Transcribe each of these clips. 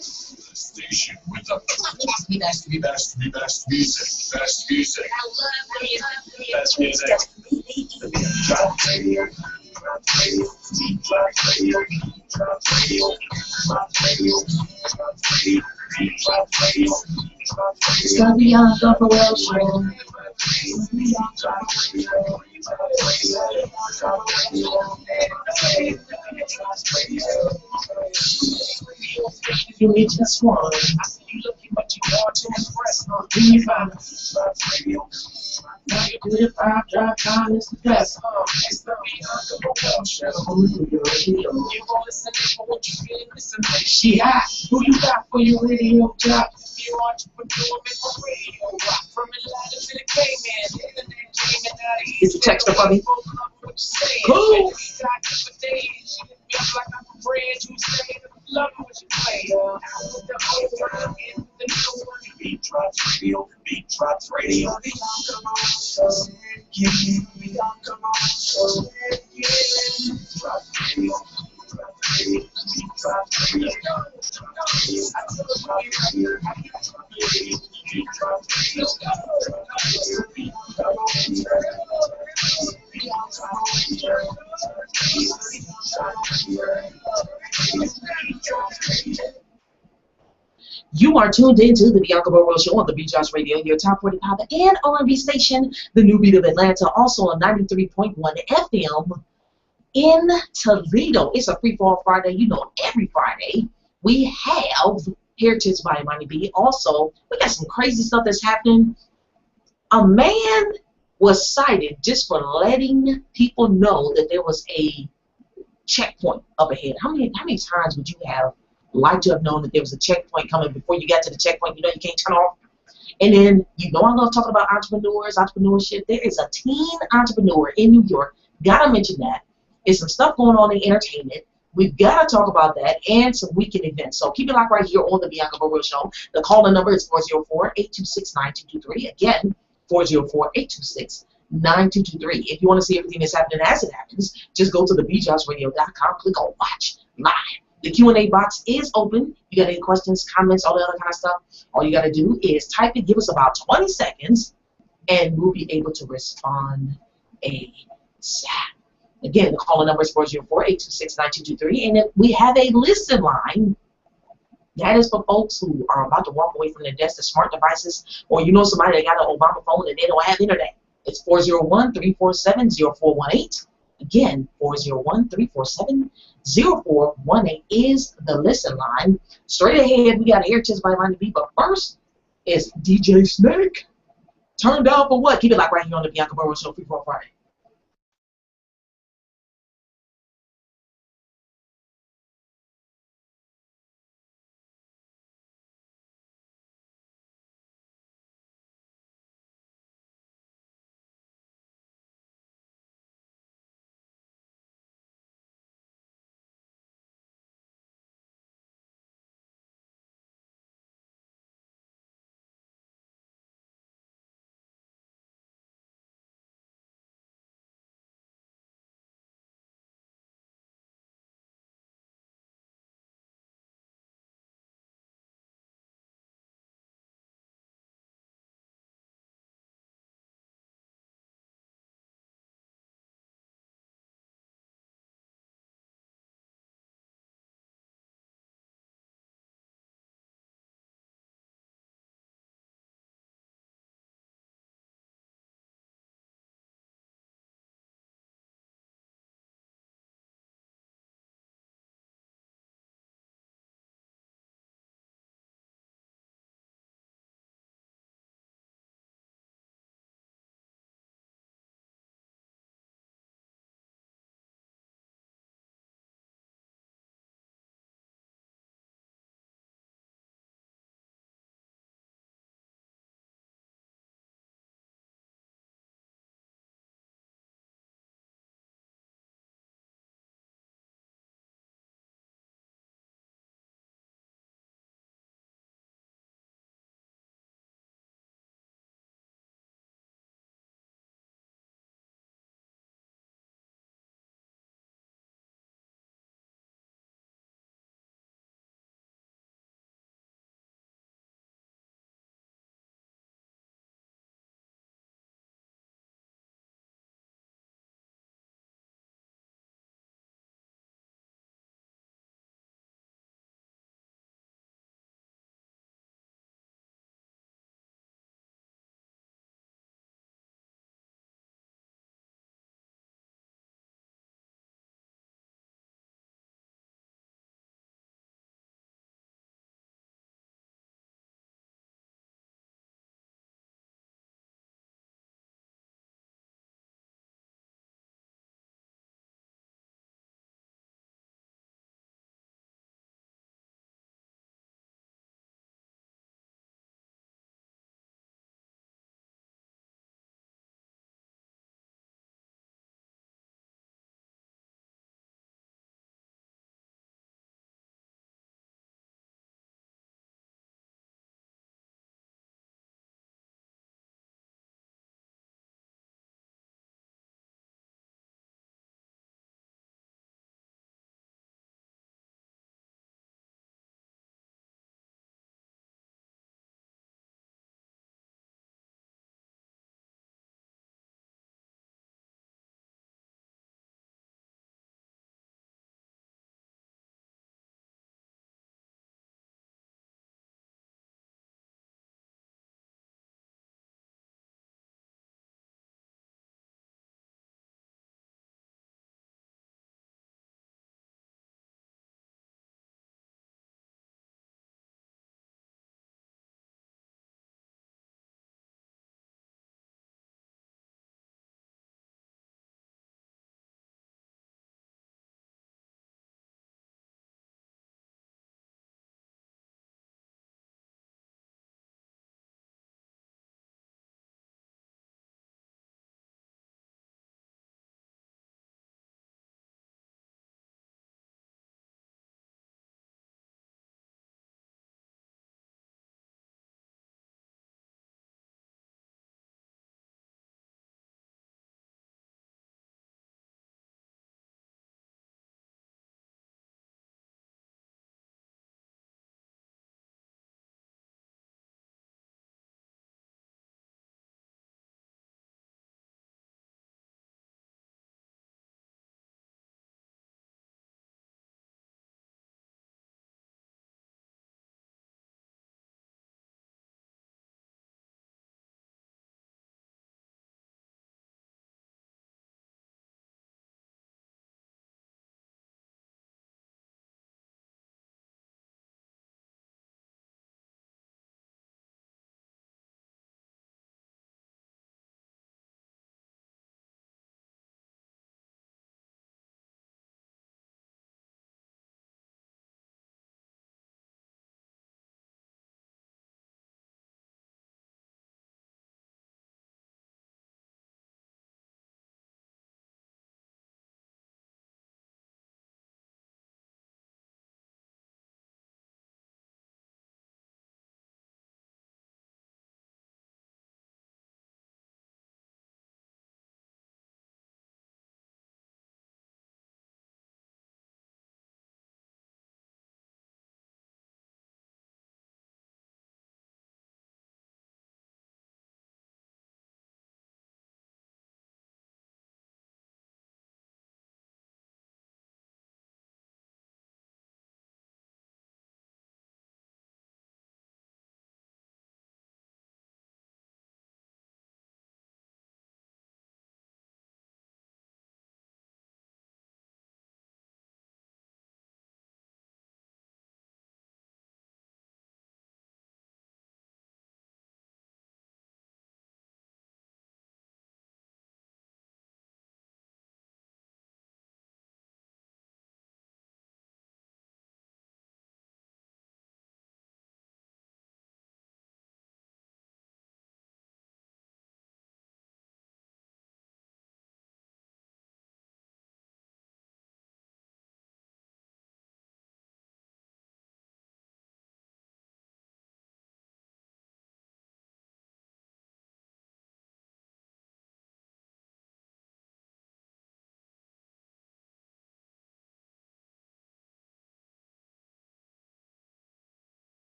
Station with the best music. Best music. I love best music. The Beat Drop Radio. Beat Drop Radio. Beat Drop Radio. Beat Drop Radio. It's the BeatDropsRadio show. You need just one. You looking, but you want to impress. When you find now you do the vibe, drop down, it's the best. It's the BeatDropsRadio show. You won't listen for what you feel, listen to shit. Who you got for your radio job? You entrepreneur, make a radio rock. From Atlanta to the Cayman, is the text for me? Cool. Beat Drops Radio. Beat Drops Radio. You are tuned in to the TheBeatDropsRadio show on the Beat Drops Radio, your top 40 pop and R&B station, the new beat of Atlanta, also on 93.1 FM in Toledo. It's a free-for-all Friday. You know, every Friday we have Heritage by Money B. Also, we got some crazy stuff that's happening. A man was cited just for letting people know that there was a checkpoint up ahead. How many times would you have liked to have known that there was a checkpoint coming before you got to the checkpoint? You know you can't turn off. And then, you know, I love talking about entrepreneurs, entrepreneurship. There is a teen entrepreneur in New York. Gotta mention that. There's some stuff going on in entertainment. We've got to talk about that and some weekend events. So keep it locked right here on the BeatDropsRadio show. The call-in number is 404-826-9223. Again, 404-826-9223. If you want to see everything that's happening as it happens, just go to TheBeatDropsRadio.com, click on Watch Live. The Q&A box is open. You got any questions, comments, all that other kind of stuff? All you got to do is type it, give us about 20 seconds, and we'll be able to respond ASAP. Again, the calling number is 404-826-9223. And if we have a listen line, that is for folks who are about to walk away from their desk, the smart devices, or you know somebody that got an Obama phone and they don't have internet. It's 401-347-0418. Again, 401-347-0418 is the listen line. Straight ahead, we got Heritage by Money B. But first is DJ Snake. Turned down for what? Keep it like right here on the BeatDropsRadio show, Free for Friday.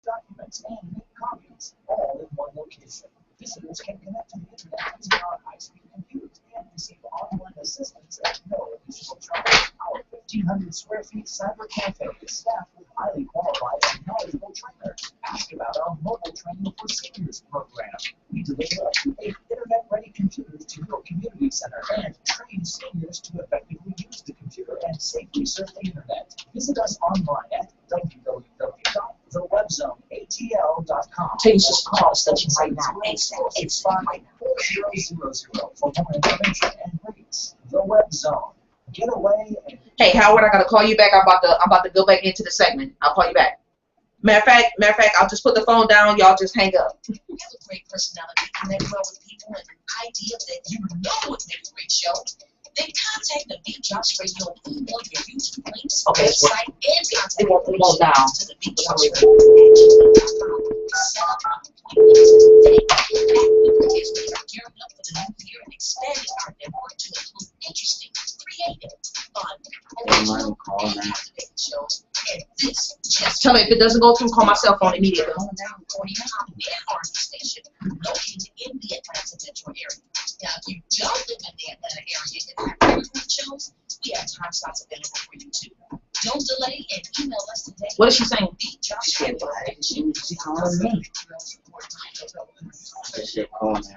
documents and make copies, all in one location. Visitors can connect to the internet using our high-speed computers and receive online assistance at no additional charge. Our 1,500 square feet cyber cafe is staffed with highly qualified and knowledgeable trainers. Ask about our mobile training for seniors program. We deliver up to 8 internet-ready computers to your community center and train seniors to effectively use the computer and safely surf the internet. Visit us online at www.thewebzoneatl.com. Change this call station right now. It's fine right now. 4000 for more information and rates. The Web Zone. Get away and Hey, Howard, I gotta call you back. I'm about to go back into the segment. I'll call you back. Matter of fact, I'll just put the phone down. Y'all just hang up. You have a great personality, connect well with people, and an idea that you know would make a great show. Then contact the Beat Drops Radio. Email your YouTube links, Okay, website, and contact it won't down. to the Beat Drops Radio. Set up a today. Is we are gearing up for the new year and expanding our network to include interesting, creative, fun, original, and captivating shows. And this just Tell me if it doesn't go through, call my cell phone immediately. home down 49 and R&B station located in the Atlanta metro area. Now, if you don't live in the Atlanta area and have favorite shows, we have time slots available for you too. Don't delay and email us today. What is she saying? BeatDropsRadio. She calling me. That shit calling me.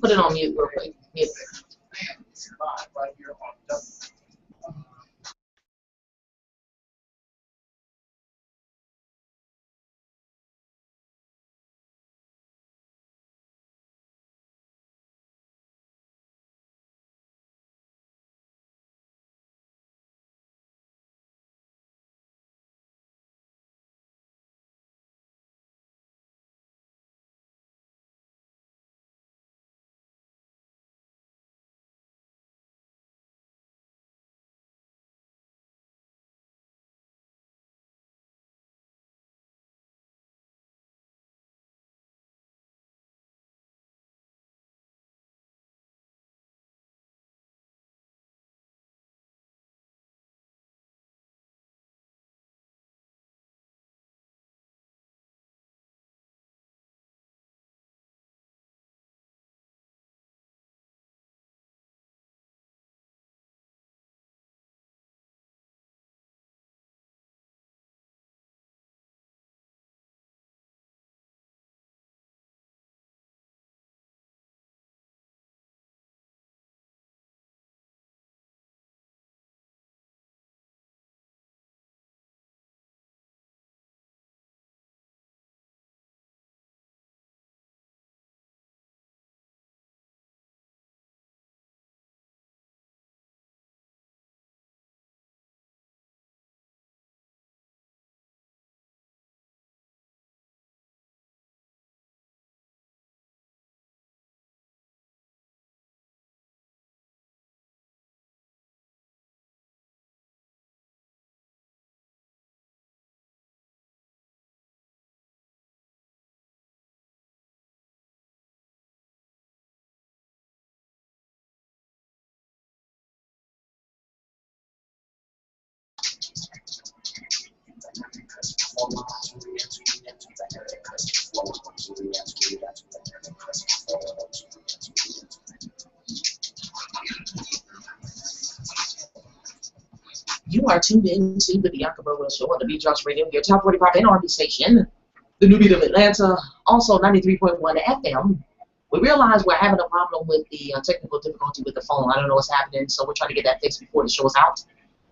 Put it on mute real quick. Mute. You are tuned in to the Bianca Burwell Show on the Beat Drops Radio, your top 45 and R&B station, the new beat of Atlanta, also 93.1 FM. We realize we're having a problem with the technical difficulty with the phone. I don't know what's happening, so we're trying to get that fixed before the show is out.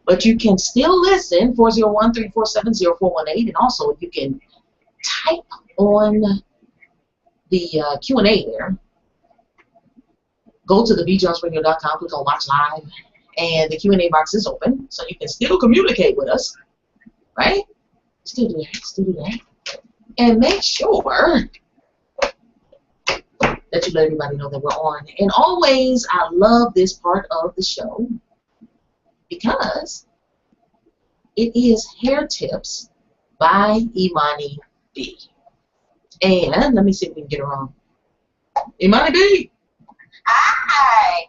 But you can still listen, 401-347-0418, and also you can type on the Q&A there. Go to TheBeatDropsRadio.com, click on Watch Live, and the Q&A box is open, so you can still communicate with us, right? Still do that. And make sure that you let everybody know that we're on. And always, I love this part of the show because it is Hair Tips by Imani B. And let me see if we can get her on. Imani B! Hi!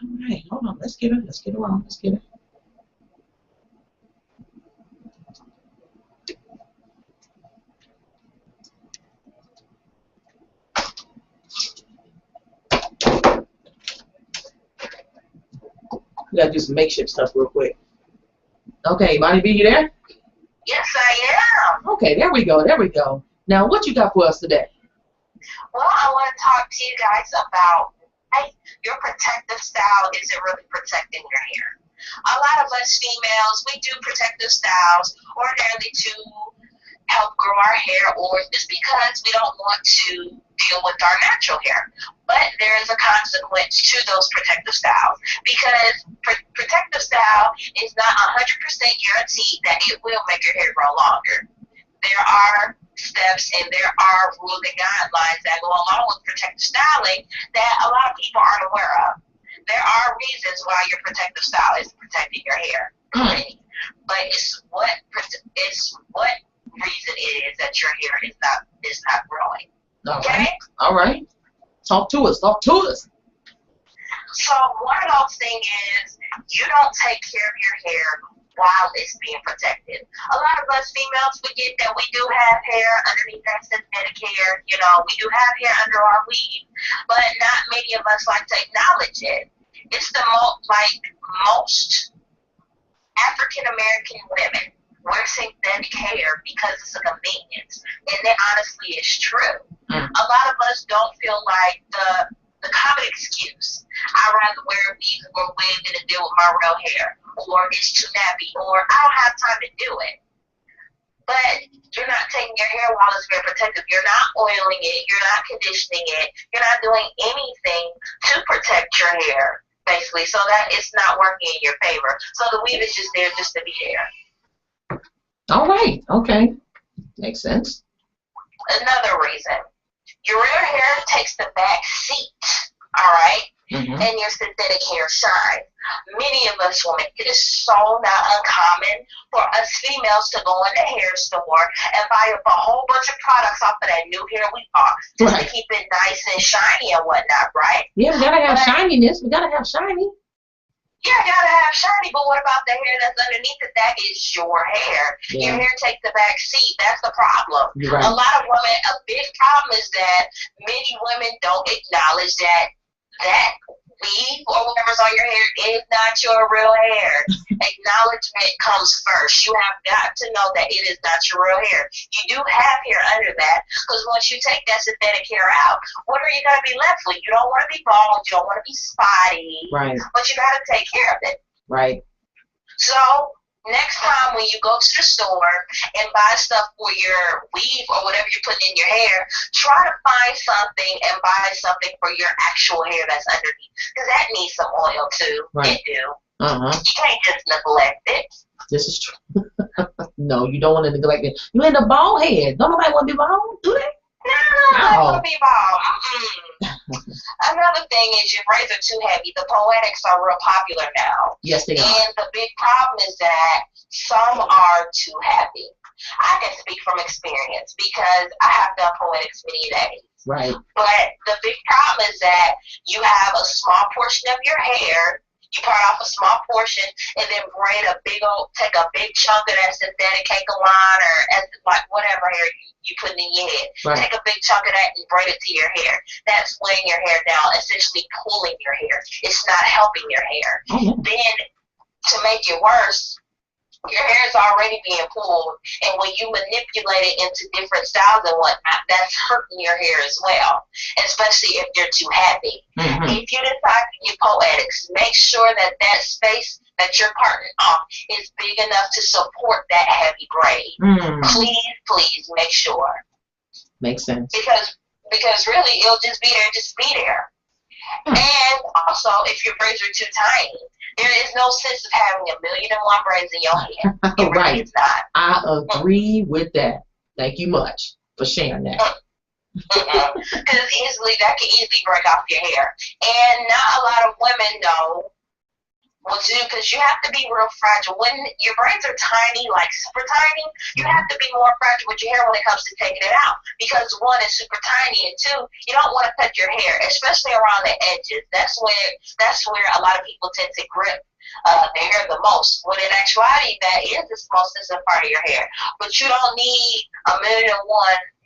All right, hold on. Let's get her on. We gotta do some makeshift stuff real quick. Okay, Monty B, you there? Yes, I am. Okay, there we go. There we go. Now, what you got for us today? Well, I want to talk to you guys about, hey, your protective style isn't really protecting your hair. A lot of us females, we do protective styles ordinarily to help grow our hair, or just because we don't want to deal with our natural hair. But there is a consequence to those protective styles, because protective style is not 100% guaranteed that it will make your hair grow longer. There are steps and there are rules and guidelines that go along with protective styling that a lot of people aren't aware of. There are reasons why your protective style is protecting your hair, but it's what reason it is that your hair is not growing. Okay? All right. Talk to us. So one of those things is you don't take care of your hair while it's being protected. A lot of us females forget that we do have hair underneath that synthetic hair. You know, we do have hair under our weave, but not many of us like to acknowledge it. It's most African American women wear synthetic hair because it's a convenience, and that honestly is true. A lot of us don't feel like the common excuse, I'd rather wear a weave or wig than to deal with my real hair, or it's too nappy, or I don't have time to do it. But you're not taking your hair while it's very protective. You're not oiling it. You're not conditioning it. You're not doing anything to protect your hair, basically, so that it's not working in your favor. So the weave is just there just to be there. All right. Okay. Makes sense. Another reason, your real hair takes the back seat, all right? And your synthetic hair shines. Many of us women, it is so not uncommon for us females to go in the hair store and buy up a whole bunch of products off of that new hair we bought just to keep it nice and shiny and whatnot, right? Yeah, we gotta have shininess. We gotta have shiny. Yeah, gotta have shiny, but what about the hair that's underneath it? That is your hair. Yeah. Your hair takes the back seat. That's the problem. Right. A lot of women, a big problem is that many women don't acknowledge that weave or whatever's on your hair is not your real hair. Acknowledgement comes first. You have got to know that it is not your real hair. You do have hair under that, because once you take that synthetic hair out, what are you going to be left with? You don't want to be bald. You don't want to be spotty. Right. But you got to take care of it. Right. So next time when you go to the store and buy stuff for your weave or whatever you're putting in your hair, try to find something and buy something for your actual hair that's underneath, because that needs some oil too. Right. It do. You can't just neglect it. This is true. No, you don't want to neglect it. You ain't a bald head. Don't nobody want to be bald, do they? No, I want to be bald. Another thing is your braids are too heavy. The poetics are real popular now. Yes, they are. And the big problem is that some are too heavy. I can speak from experience because I have done poetics many days. Right. But the big problem is that you have a small portion of your hair. You part off a small portion and then take a big chunk of that synthetic Kakalon or like whatever hair you put in your head. Right. Take a big chunk of that and braid it to your hair. That's weighing your hair down, essentially pulling your hair. It's not helping your hair. Then to make it worse, your hair is already being pulled, and when you manipulate it into different styles and whatnot, that's hurting your hair as well, especially if you're too heavy. If you decide to do poetics, make sure that that space that you're parting off is big enough to support that heavy braid. Please make sure. Makes sense. Because really, it'll just be there. And also, if your braids are too tiny, there is no sense of having 1,000,001 braids in your head. It really is not. I agree with that. Thank you much for sharing that. Because that can easily break off your hair. And not a lot of women know what to do, because you have to be real fragile. When your braids are tiny, like super tiny, you have to be more fragile with your hair when it comes to taking it out. Because one, it's super tiny, and two, you don't want to cut your hair, especially around the edges. That's where a lot of people tend to grip their hair the most. When in actuality, that is the most sensitive part of your hair. But you don't need 1,000,001.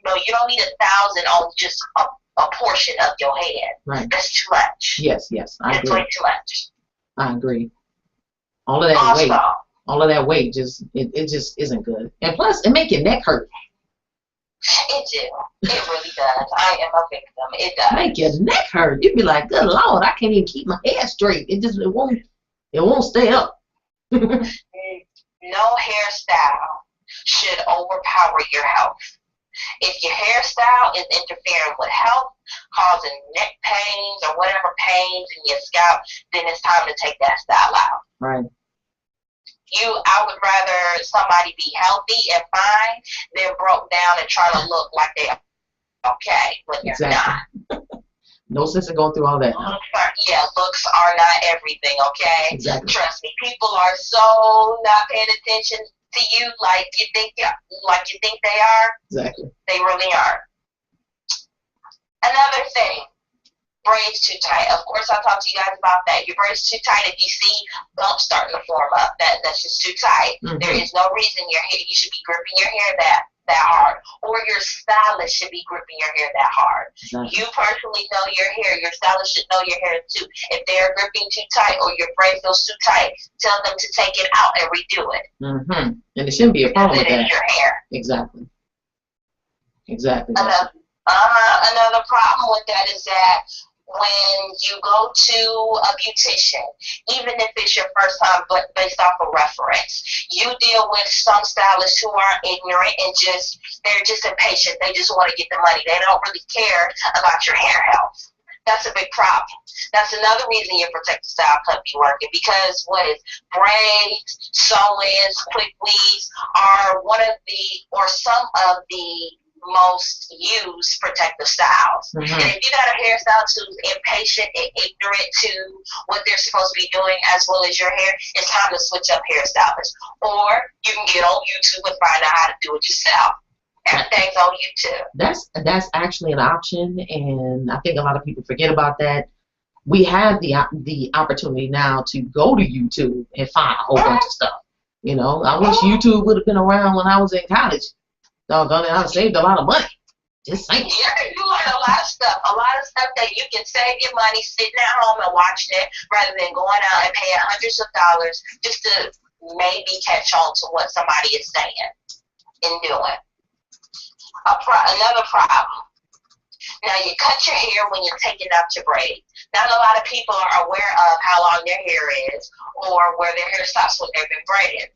No, you don't need 1,000 on just a portion of your head. Right. That's too much. Yes, I agree. That's way too much. I agree. All of that Also, weight. All of that weight it just isn't good. And plus, it make your neck hurt. it do. It really does. I am a victim. It does. Make your neck hurt. You'd be like, good Lord, I can't even keep my hair straight. It won't stay up. No hairstyle should overpower your health. If your hairstyle is interfering with health, causing neck pains or whatever pains in your scalp, then it's time to take that style out. Right. I would rather somebody be healthy and fine than broke down and trying to look like they're okay when they're not. No sense in going through all that. Looks are not everything, okay? Exactly. Trust me, people are so not paying attention to you like you think they are. Exactly. They really are. Another thing, braids too tight. Of course, I talked to you guys about that. Your braids too tight. If you see bumps starting to form up, that's just too tight. Mm-hmm. There is no reason you should be gripping your hair that hard, or your stylist should be gripping your hair that hard. Exactly. You personally know your hair. Your stylist should know your hair too. If they're gripping too tight or your braid feels too tight, tell them to take it out and redo it. Mm-hmm. And it shouldn't be a problem with that. It is your hair. Exactly. Exactly. Another problem with that is that when you go to a beautician, even if it's your first time, but based off of reference, you deal with some stylists who are ignorant and they're just impatient. They just want to get the money. They don't really care about your hair health. That's a big problem. That's another reason your protective style could be working, because braids, sew-ins, quick weaves are some of the most used protective styles. Mm-hmm. And if you got a hairstyle who's impatient and ignorant to what they're supposed to be doing as well as your hair, it's time to switch up hairstylists. Or you can get on YouTube and find out how to do it yourself. Everything's on YouTube. That's actually an option, and I think a lot of people forget about that. We have the opportunity now to go to YouTube and find a whole bunch of stuff. You know, I wish YouTube would have been around when I was in college. Doggone it, I saved a lot of money. Just saying. Yeah, you learn a lot of stuff. A lot of stuff that you can save your money sitting at home and watching it rather than going out and paying hundreds of dollars just to maybe catch on to what somebody is saying and doing. Another problem. Now, you cut your hair when you're taking out your braid. Not a lot of people are aware of how long their hair is or where their hair stops when they've been braided.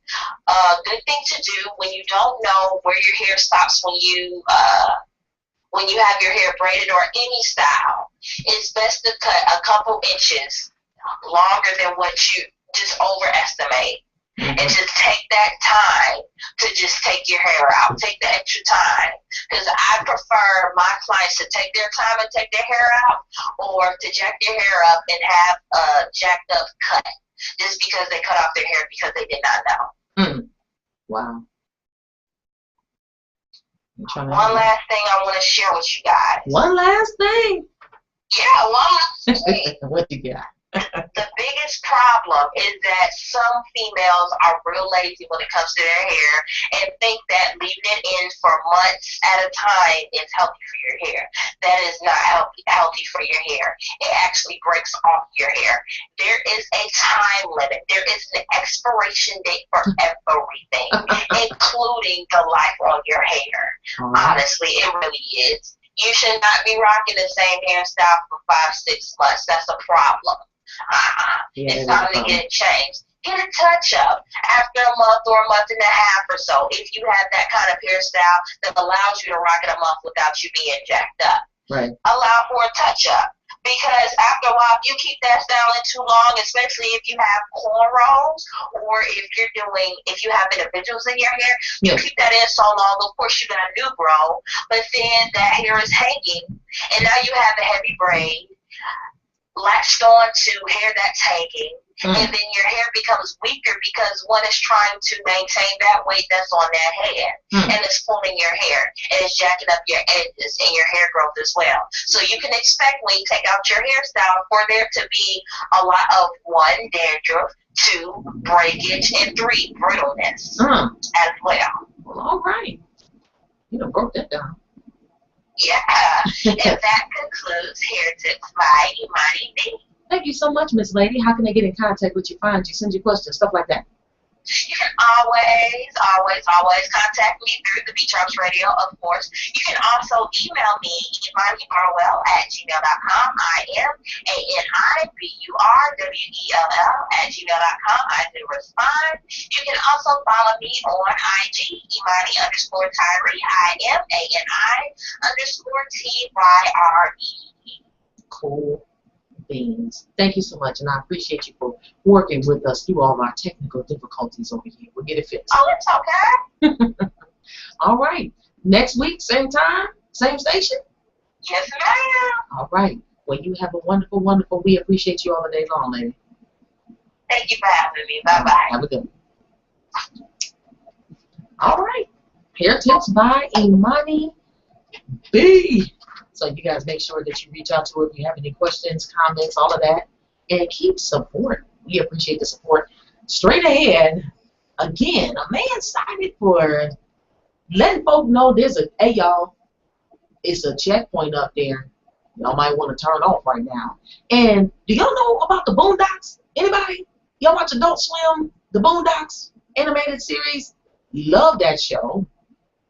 Good thing to do when you don't know where your hair stops when you have your hair braided or any style. It's best to cut a couple inches longer than what you just overestimate. Mm-hmm. And just take that time to just take your hair out. Take the extra time. Because I prefer my clients to take their time and take their hair out, or to jack their hair up and have a jacked up cut. Just because they cut off their hair because they did not know. Mm. Wow. One last thing I want to share with you guys. One last thing? Yeah, one last thing. What you got? The biggest problem is that some females are real lazy when it comes to their hair and think that leaving it in for months at a time is healthy for your hair. That is not healthy for your hair. It actually breaks off your hair. There is a time limit. There is an expiration date for everything, including the life on your hair. Honestly, it really is. You should not be rocking the same hairstyle for 5-6 months. That's a problem. It's time to get it changed. Get a touch-up after a month or a month and a half or so if you have that kind of hairstyle that allows you to rock it a month without you being jacked up. Right. Allow for a touch-up. Because after a while, if you keep that style in too long, especially if you have cornrows or if you have individuals in your hair, you keep that in so long, of course you're going to new grow, but then that hair is hanging, and now you have a heavy braid latched on to hair that's hanging, and then your hair becomes weaker because one is trying to maintain that weight that's on that head, and it's pulling your hair, and it's jacking up your edges and your hair growth as well. So you can expect when you take out your hairstyle for there to be a lot of 1, dandruff, 2, breakage, and 3, brittleness as well. Well, all right. You done broke that down. Yeah. And that concludes Hair Tips by Imani D. Thank you so much, Miss Lady. How can they get in contact with you, find you, send you questions, stuff like that? You can always contact me through the Beat Drops Radio, of course. You can also email me, imanibarwell@gmail.com. IMANIBURWELL@gmail.com. I do respond. You can also follow me on IG, Imani_Tyree, IMANI_TYRE. Cool beans. Thank you so much, and I appreciate you for working with us through all our technical difficulties over here. We'll get it fixed. Oh, it's okay. All right. Next week, same time, same station? Yes, ma'am. All right. Well, you have a wonderful, wonderful. We appreciate you all the day long, lady. Thank you for having me. Bye-bye. Have a good one. All right. Hair tips by Imani B. So you guys make sure that you reach out to her if you have any questions, comments, all of that. And keep supporting. We appreciate the support. Straight ahead, again, a man cited for letting folk know there's a, hey, y'all, it's a checkpoint up there. Y'all might want to turn off right now. And do y'all know about the Boondocks? Anybody? Y'all watch Adult Swim, the Boondocks animated series? Love that show.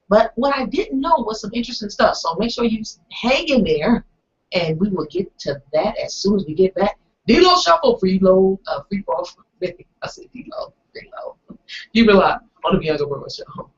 But what I didn't know was some interesting stuff. So make sure you hang in there, and we will get to that as soon as we get back. D-Lo Shuffle, free load, free fall. I said D-Lo, free load. Keep it live on the Bianca Burrow Show.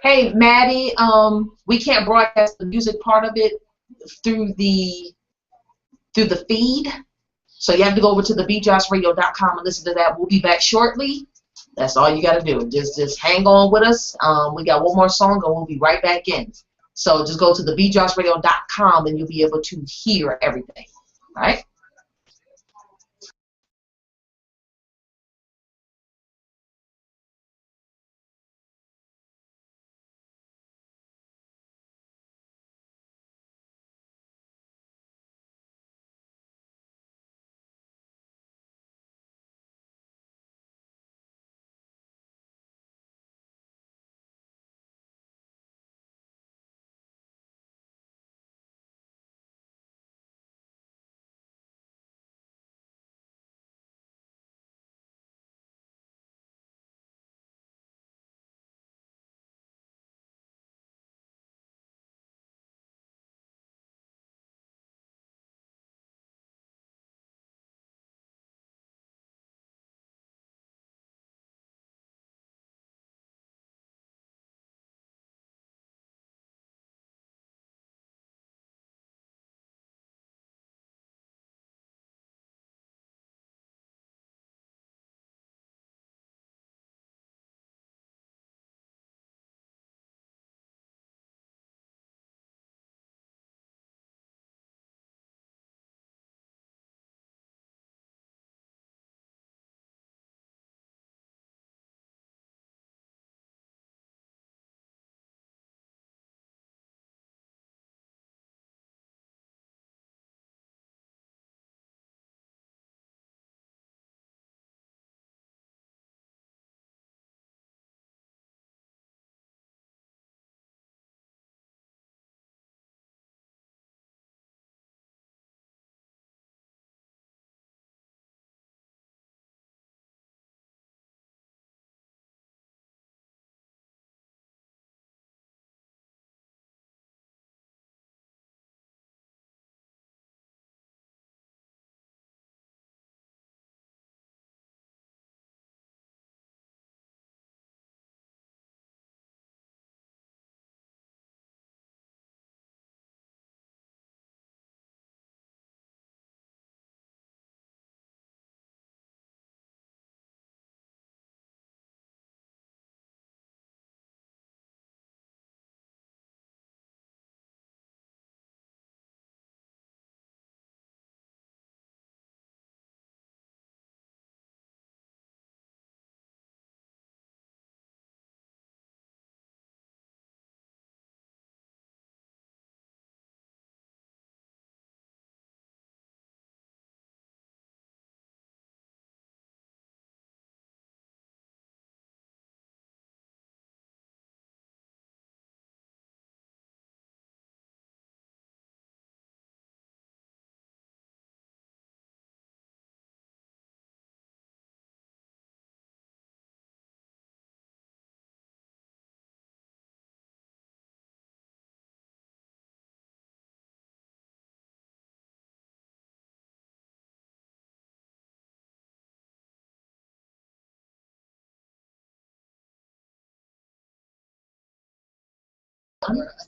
Hey, Maddie, we can't broadcast the music part of it through the feed, so you have to go over to TheBeatDropsRadio.com and listen to that. We'll be back shortly. That's all you got to do. Just hang on with us. We got one more song and we'll be right back in. So just go to TheBeatDropsRadio.com and you'll be able to hear everything. All right?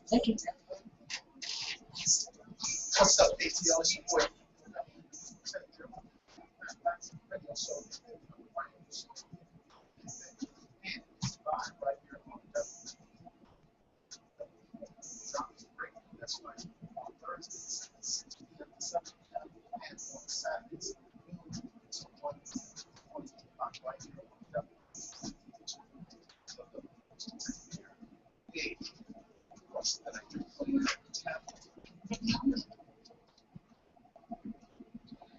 Thank you. What's up, ATL? It's your boy.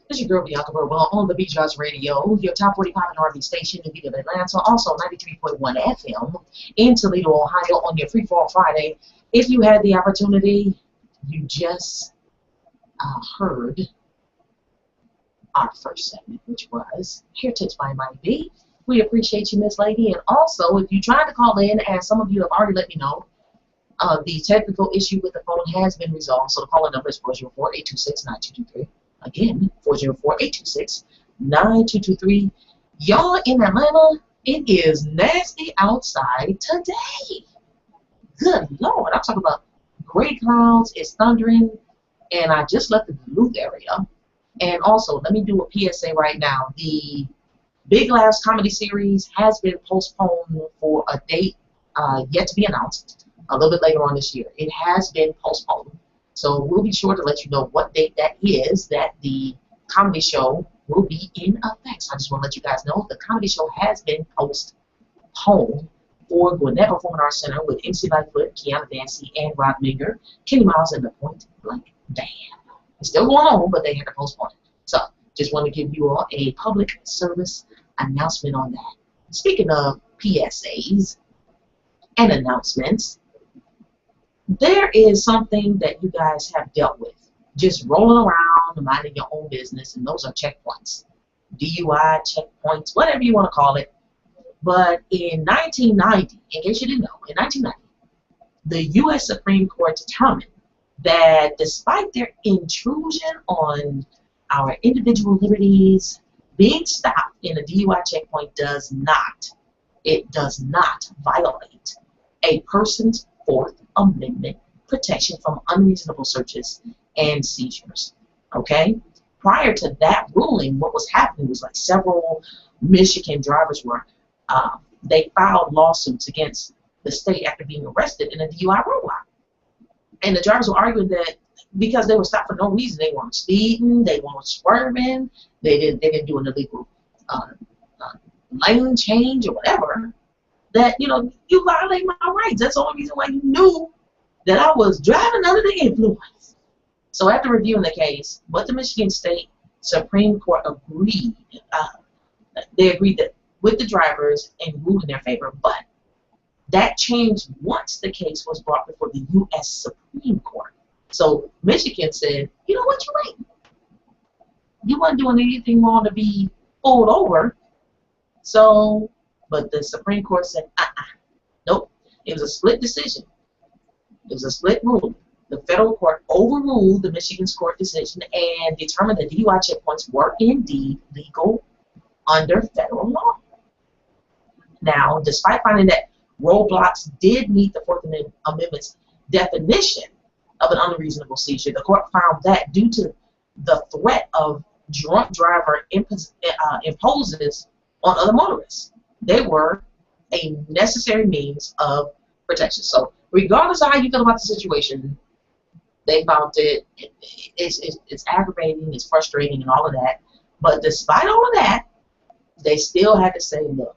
This is your girl Bianca Burwell on the Beat Drops Radio, your top 45 and R&B station in the Atlanta, also 93.1 FM in Toledo, Ohio on your Free Fall Friday. If you had the opportunity, you just heard our first segment, which was Heritage by Mighty B. We appreciate you, Miss Lady. And also, if you tried to call in, as some of you have already let me know, the technical issue with the phone has been resolved. So the caller number is 404-826-9223. Again, 404-826-9223. Y'all in Atlanta, it is nasty outside today. Good Lord, I'm talking about gray clouds, it's thundering, and I just left the Duluth area. And also, let me do a PSA right now. The Big Laughs comedy series has been postponed for a date yet to be announced a little bit later on this year. It has been postponed. So we'll be sure to let you know what date that is that the comedy show will be in effect. So I just want to let you guys know the comedy show has been postponed for Gwinnett Performing Arts Center with MC Lightfoot, Kiana Dancy, and Rob Minger, Kenny Miles, and the Point Blank Band. It's still going on, but they had to postpone it. So just want to give you all a public service announcement on that. Speaking of PSAs and announcements, there is something that you guys have dealt with. Just rolling around, minding your own business, and those are checkpoints. DUI, checkpoints, whatever you want to call it. But in 1990, in case you didn't know, in 1990, the U.S. Supreme Court determined that despite their intrusion on our individual liberties, being stopped in a DUI checkpoint does not violate a person's Fourth Amendment protection from unreasonable searches and seizures. Okay? Prior to that ruling, what was happening was like several Michigan drivers were, they filed lawsuits against the state after being arrested in a DUI roadblock. And the drivers were arguing that because they were stopped for no reason, they weren't speeding, they weren't swerving, they didn't do an illegal lane change or whatever, that, you know, you violate my rights. That's the only reason why you knew that I was driving under the influence. So after reviewing the case, what the Michigan State Supreme Court agreed, they agreed that with the drivers and ruled in their favor, but that changed once the case was brought before the U.S. Supreme Court. So Michigan said, you know what, you're right. You weren't doing anything wrong to be pulled over. So, but the Supreme Court said, nope. It was a split decision. It was a split ruling. The federal court overruled the Michigan court decision and determined that DUI checkpoints were indeed legal under federal law. Now, despite finding that roadblocks did meet the Fourth Amendment's definition of an unreasonable seizure, the court found that due to the threat of drunk driver imposes on other motorists, they were a necessary means of protection. So regardless of how you feel about the situation, they found it's aggravating, it's frustrating, and all of that. But despite all of that, they still had to say no.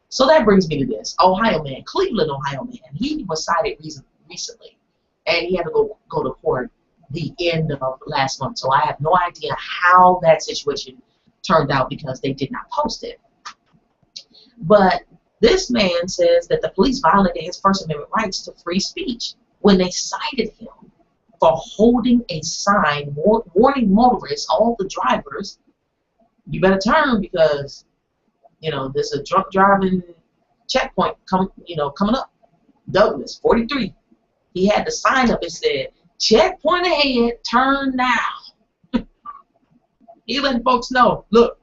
So that brings me to this. Ohio man, Cleveland, Ohio man, he was cited recently, and he had to go to court the end of last month. So I have no idea how that situation turned out because they did not post it. But this man says that the police violated his First Amendment rights to free speech when they cited him for holding a sign warning motorists, all the drivers, you better turn because, you know, there's a drunk driving checkpoint coming up. Douglas, 43. He had the sign up. It said, checkpoint ahead, turn now. He letting folks know, look,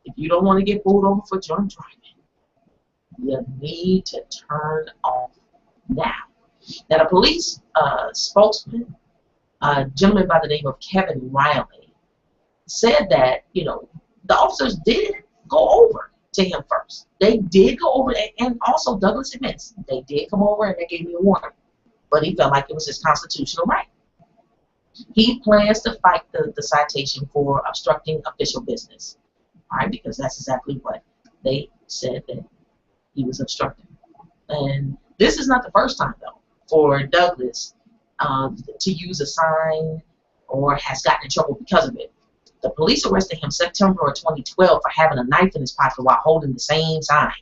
if you don't want to get pulled over for drunk driving, you need to turn off now. Now, the police spokesman, a gentleman by the name of Kevin Riley, said that, you know, the officers did go over to him first. They did go over, and also Douglas admits they did come over and they gave me a warning, but he felt like it was his constitutional right. He plans to fight the citation for obstructing official business, all right, because that's exactly what they said that he was obstructing. And this is not the first time, though, for Douglas to use a sign or has gotten in trouble because of it. The police arrested him September of 2012 for having a knife in his pocket while holding the same sign.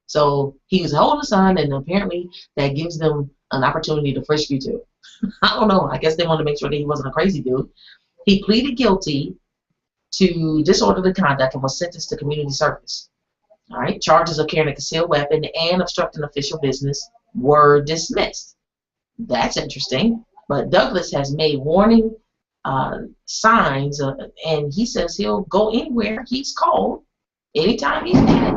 So he was holding the sign, and apparently that gives them an opportunity to frisk you too. I don't know. I guess they wanted to make sure that he wasn't a crazy dude. He pleaded guilty to disorderly conduct and was sentenced to community service. All right. Charges of carrying a concealed weapon and obstructing official business were dismissed. That's interesting. But Douglas has made warning signs, and he says he'll go anywhere he's called, anytime he's needed.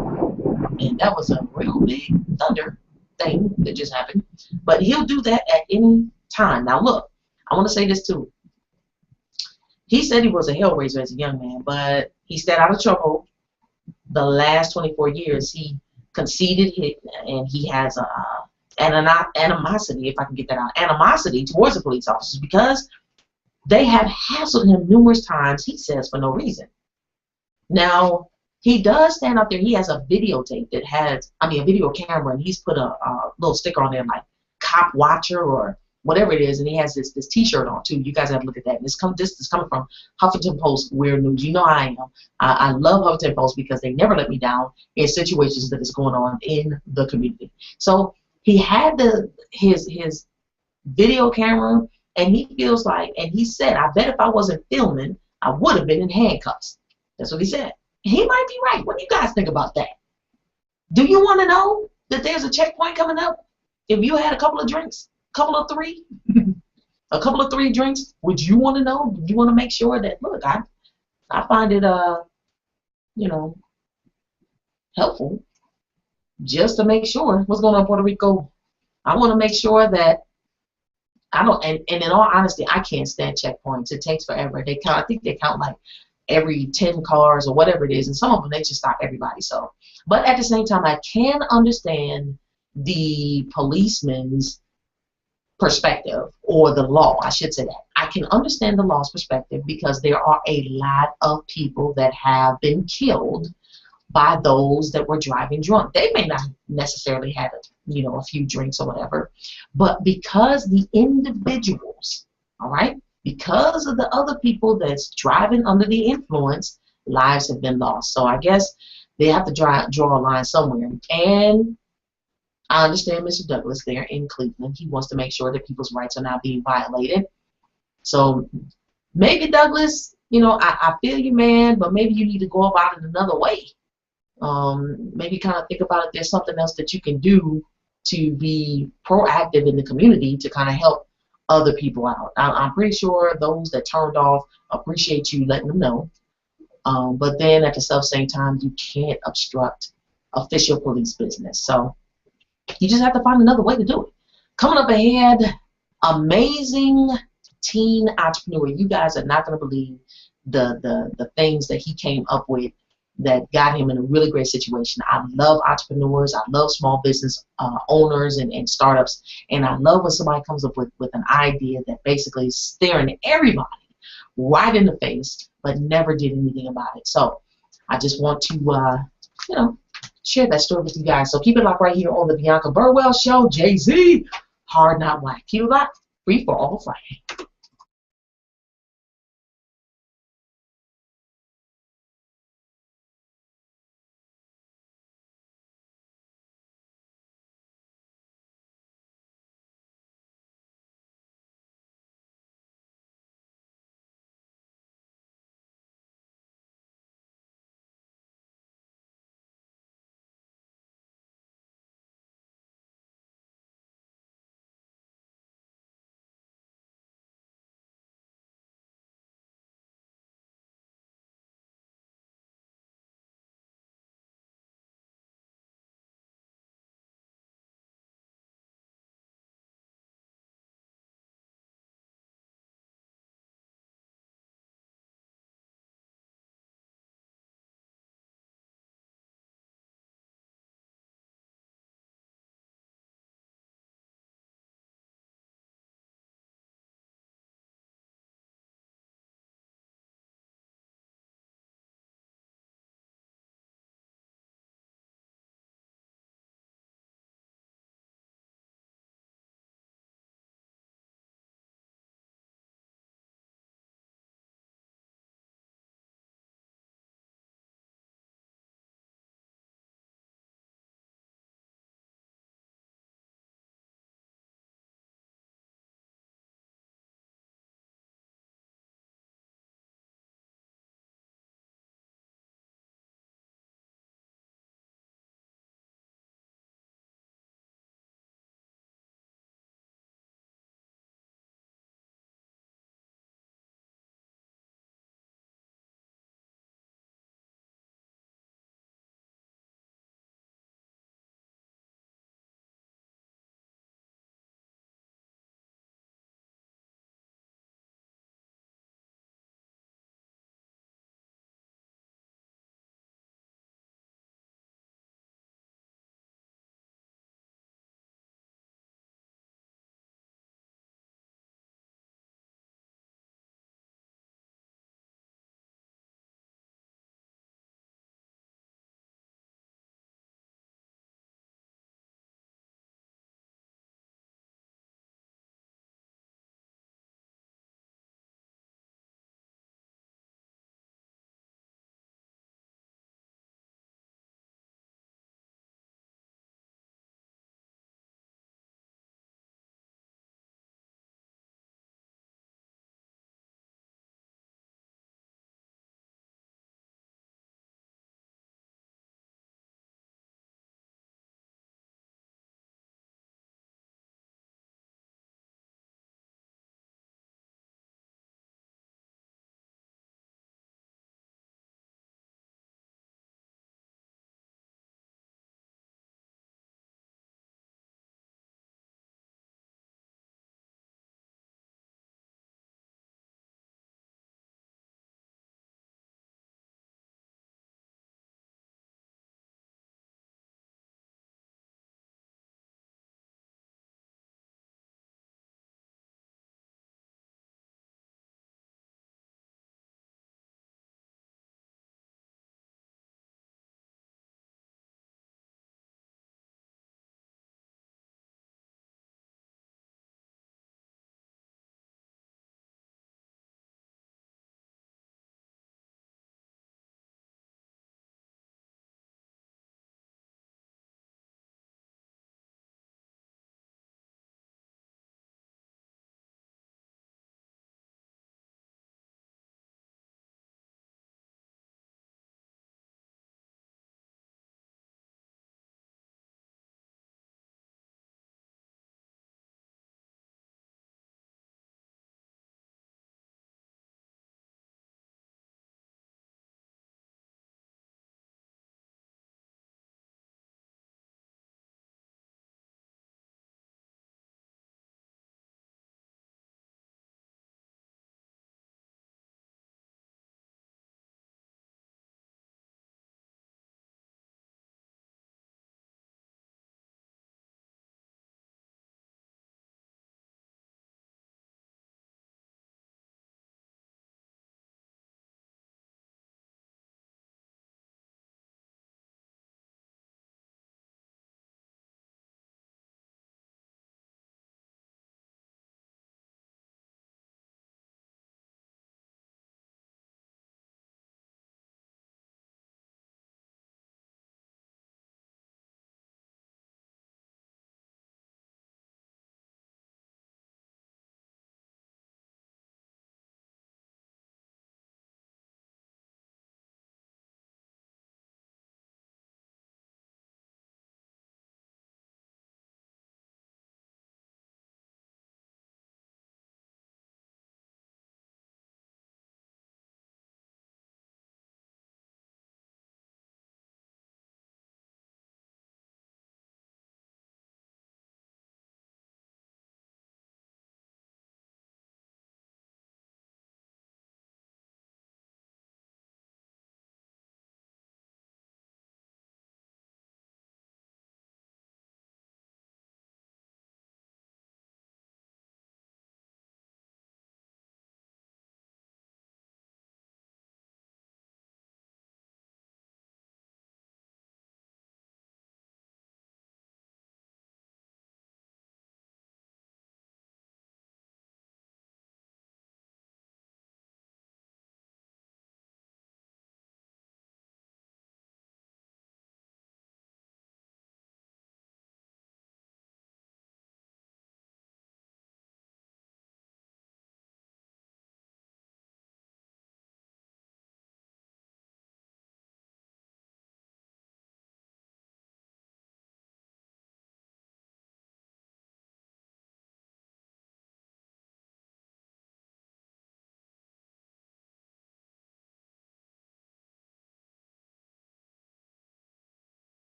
And that was a real big thunder thing that just happened. But he'll do that at any time. Now look, I want to say this too. He said he was a hellraiser as a young man, but he stayed out of trouble the last 24 years. He conceded it, and he has an animosity, if I can get that out, animosity towards the police officers because they have hassled him numerous times, he says, for no reason. Now, he does stand out there. He has a videotape that has, I mean, a video camera, and he's put a little sticker on there like cop watcher or whatever it is, and he has this T-shirt on too. You guys have to look at that. And this is coming from Huffington Post Weird News. You know how I am. I love Huffington Post because they never let me down in situations that is going on in the community. So he had his video camera, and he feels like, and he said, I bet if I wasn't filming, I would have been in handcuffs. That's what he said. He might be right. What do you guys think about that? Do you want to know that there's a checkpoint coming up? If you had a couple of drinks, a couple of three drinks, would you want to know? Would you want to make sure that, look, I find it, you know, helpful just to make sure what's going on in Puerto Rico. I want to make sure that I don't, and in all honesty, I can't stand checkpoints. It takes forever. They count, I think they count like every 10 cars or whatever it is, and some of them they just stop everybody. So, but at the same time, I can understand the policeman's perspective, or the law, I should say that. I can understand the law's perspective because there are a lot of people that have been killed by those that were driving drunk. They may not necessarily have, a few drinks or whatever, but because the individuals, all right, because of the other people that's driving under the influence, lives have been lost. So I guess they have to draw a line somewhere. And I understand Mr. Douglas there in Cleveland. He wants to make sure that people's rights are not being violated. So maybe Douglas, I feel you, man, but maybe you need to go about it another way. Maybe kind of think about if there's something else that you can do to be proactive in the community to kind of help other people out. I'm pretty sure those that turned off appreciate you letting them know. But then at the same time, you can't obstruct official police business. So you just have to find another way to do it. Coming up ahead, amazing teen entrepreneur. You guys are not going to believe the things that he came up with that got him in a really great situation. I love entrepreneurs. I love small business owners and startups. And I love when somebody comes up with an idea that basically is staring everybody right in the face, but never did anything about it. So I just want to, share that story with you guys. So keep it locked right here on the Bianca Burwell Show. Jay-Z, Hard Not Black. Keep it locked. Free for all Friday.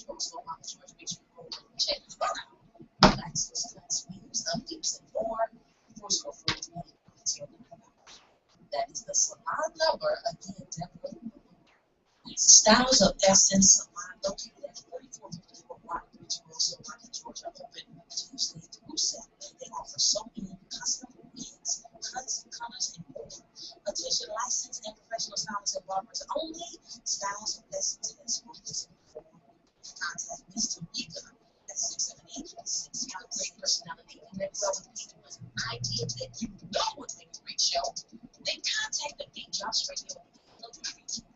George, also Mama George, make sure you go and check us out. Access, class, memes, updates, and more. Voice over that is the salon number, again, Deborah. Styles of Essence Salon, located at 4454 Rockbridge, Wilson, Market, Georgia, open Tuesday through Saturday. They offer sewing, custom wigs, cuts, colors, and more. Attention licensed and professional stylists and barbers only. Styles of Essence and sponsors. Contact Ms. Tamika at 678-6 great personality and that well with people with an idea that you know would make a great show. Then contact the Beat Drops Radio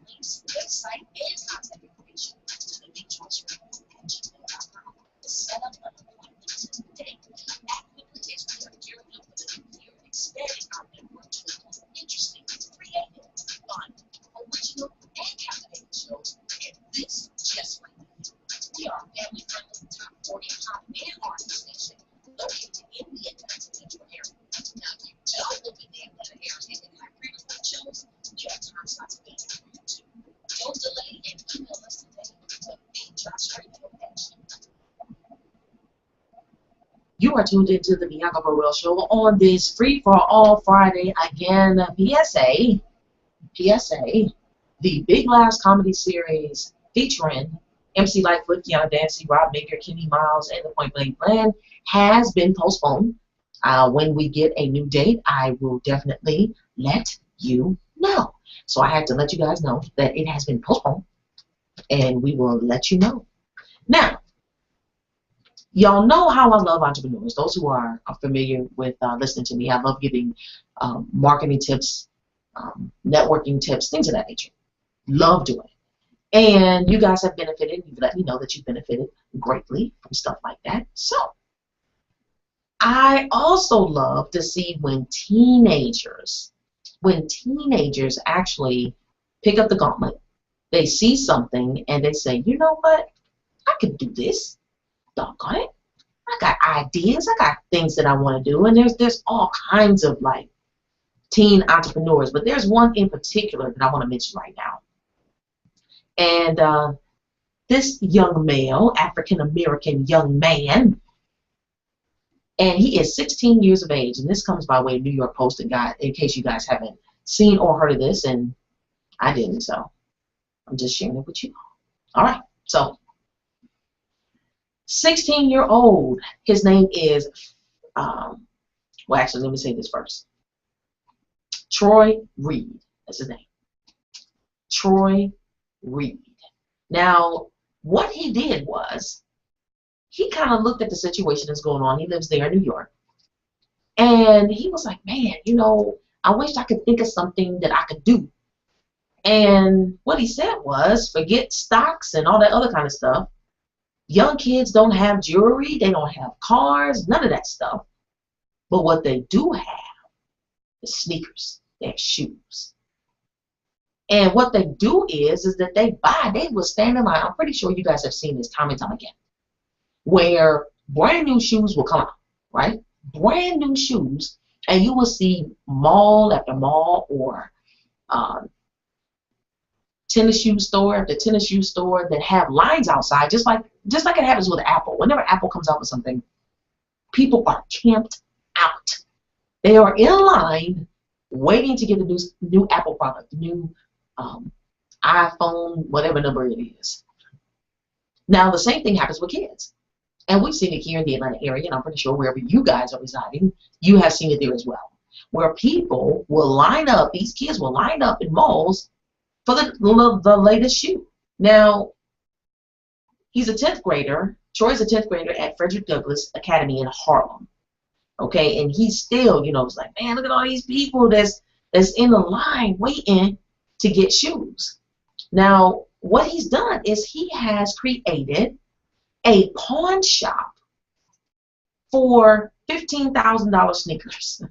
links, website, and contact information to the Beat Drops Radio at gmail.com. To set up an appointment today, act quickly as we are gearing up for the new year and expanding our network to include interesting, creative, fun, original, and captivating shows. And this just right now. We are a family-friendly, top 40 pop and R&B station located in the Atlanta metro area. Now, if you don't live in the Atlanta area and have pre-recorded shows, we have time slots available for you too. Don't delay and email us today at BeatDropsRadio@gmail.com. You are tuned into the Bianca Burrell Show on this Free for All Friday. Again, PSA, the Big Laughs comedy series featuring MC Lightfoot, Kiana Dancy, Rob Baker, Kenny Miles, and the Point Blank Plan has been postponed. When we get a new date, I will definitely let you know. So I had to let you guys know that it has been postponed, and we will let you know. Now, y'all know how I love entrepreneurs. Those who are familiar with listening to me, I love giving marketing tips, networking tips, things of that nature. Love doing it. And you guys have benefited. You've let me know that you've benefited greatly from stuff like that. So I also love to see when teenagers actually pick up the gauntlet. They see something and they say, you know what? I could do this. Doggone it. I got ideas. I got things that I want to do. And there's all kinds of like teen entrepreneurs. But there's one in particular that I want to mention right now. And this young male, African-American young man, and he is 16 years of age, and this comes by way of New York Post, and in case you guys haven't seen or heard of this, and I didn't, so I'm just sharing it with you. All right, so 16-year-old, his name is, well, actually, let me say this first. Troy Reed, that's his name. Troy Reed. Now, what he did was, he kind of looked at the situation that's going on. He lives there in New York. And he was like, man, you know, I wish I could think of something that I could do. And what he said was, forget stocks and all that other kind of stuff. Young kids don't have jewelry. They don't have cars. None of that stuff. But what they do have is sneakers. They have shoes. And what they do is that they will stand in line. I'm pretty sure you guys have seen this time and time again, where brand new shoes will come out, right? Brand new shoes, and you will see mall after mall or tennis shoe store after tennis shoe store that have lines outside, just like it happens with Apple. Whenever Apple comes out with something, people are camped out. They are in line waiting to get the new Apple product, the new iPhone, whatever number it is. Now, the same thing happens with kids. And we've seen it here in the Atlanta area, and I'm pretty sure wherever you guys are residing, you have seen it there as well, where people will line up, these kids will line up in malls for the latest shoe. Now, he's a 10th grader. Troy's a 10th grader at Frederick Douglass Academy in Harlem. Okay, and he's still, you know, it's like, man, look at all these people that's in the line waiting to get shoes. Now, what he's done is he has created a pawn shop for $15,000 sneakers.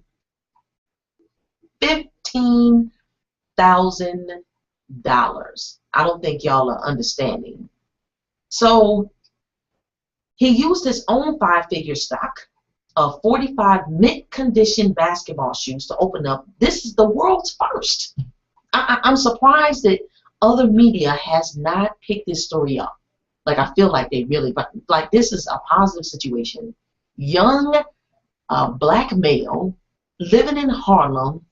$15,000. I don't think y'all are understanding. So he used his own 5-figure stock of 45 mint-condition basketball shoes to open up. This is the world's first. I'm surprised that other media has not picked this story up. Like, I feel like they really, but like, this is a positive situation. Young black male living in Harlem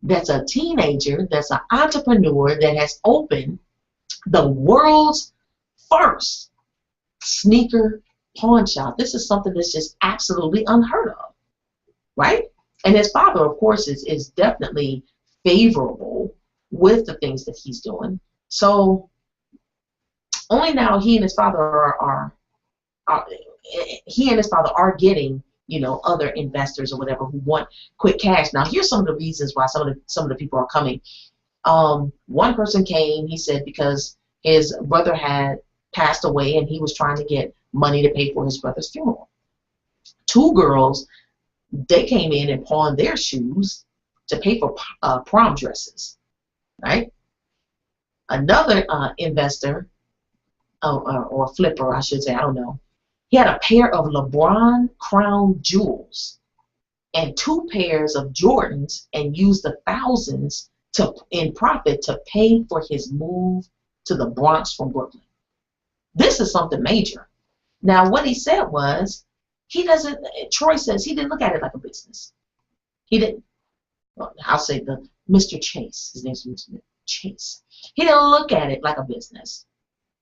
that's a teenager, that's an entrepreneur that has opened the world's first sneaker pawn shop. This is something that's just absolutely unheard of, right? And his father, of course, is definitely favorable with the things that he's doing. So only now he and his father are he and his father are getting, you know, other investors or whatever who want quick cash. Now, here's some of the reasons why some of the people are coming. One person came, he said, because his brother had passed away and he was trying to get money to pay for his brother's funeral. Two girls, they came in and pawned their shoes to pay for prom dresses, right? Another investor, or flipper, I should say, I don't know, he had a pair of LeBron crown jewels and two pairs of Jordans and used the thousands in profit to pay for his move to the Bronx from Brooklyn. This is something major. Now, what he said was, Troy says he didn't look at it like a business. He didn't, well, I'll say Mr. Chase, his name's Mr. Chase. He didn't look at it like a business.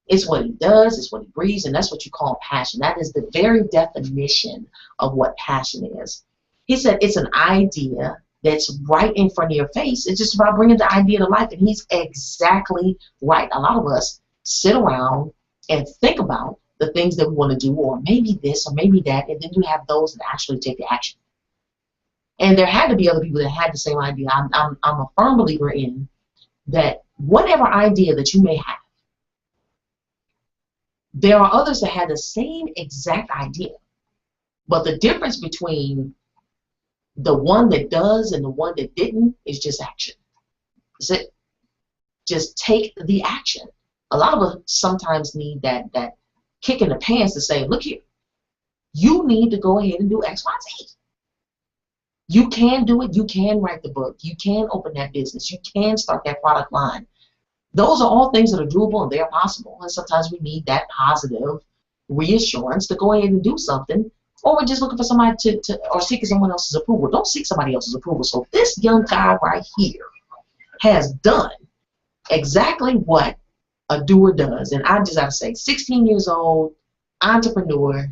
It's what he does, it's what he breathes, and that's what you call passion. That is the very definition of what passion is. He said it's an idea that's right in front of your face. It's just about bringing the idea to life, and he's exactly right. A lot of us sit around and think about the things that we want to do, or maybe this, or maybe that, and then you have those that actually take the action. And there had to be other people that had the same idea. I'm a firm believer in that whatever idea that you may have, there are others that had the same exact idea. But the difference between the one that does and the one that didn't is just action. That's it. Just take the action. A lot of us sometimes need that kick in the pants to say, look here, you need to go ahead and do X, Y, Z. You can do it. You can write the book. You can open that business. You can start that product line. Those are all things that are doable and they're possible. And sometimes we need that positive reassurance to go ahead and do something. Or we're just looking for somebody or seeking someone else's approval. Don't seek somebody else's approval. So this young guy right here has done exactly what a doer does. And I just have to say, 16 years old, entrepreneur,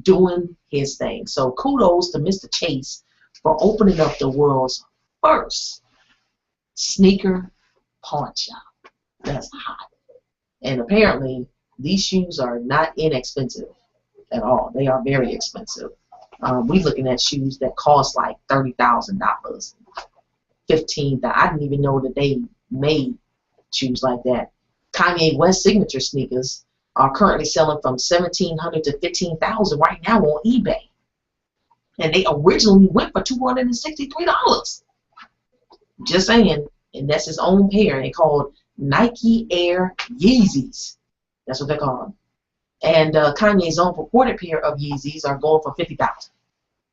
doing his thing. So kudos to Mr. Chase for opening up the world's first sneaker pawn shop. That's hot. And apparently, these shoes are not inexpensive at all. They are very expensive. We're looking at shoes that cost like $30,000, $15,000. I didn't even know that they made shoes like that. Kanye West signature sneakers are currently selling from $1,700 to $15,000 right now on eBay. And they originally went for $263. Just saying. And that's his own pair. They called Nike Air Yeezys. That's what they're called. And Kanye's own purported pair of Yeezys are going for $50,000.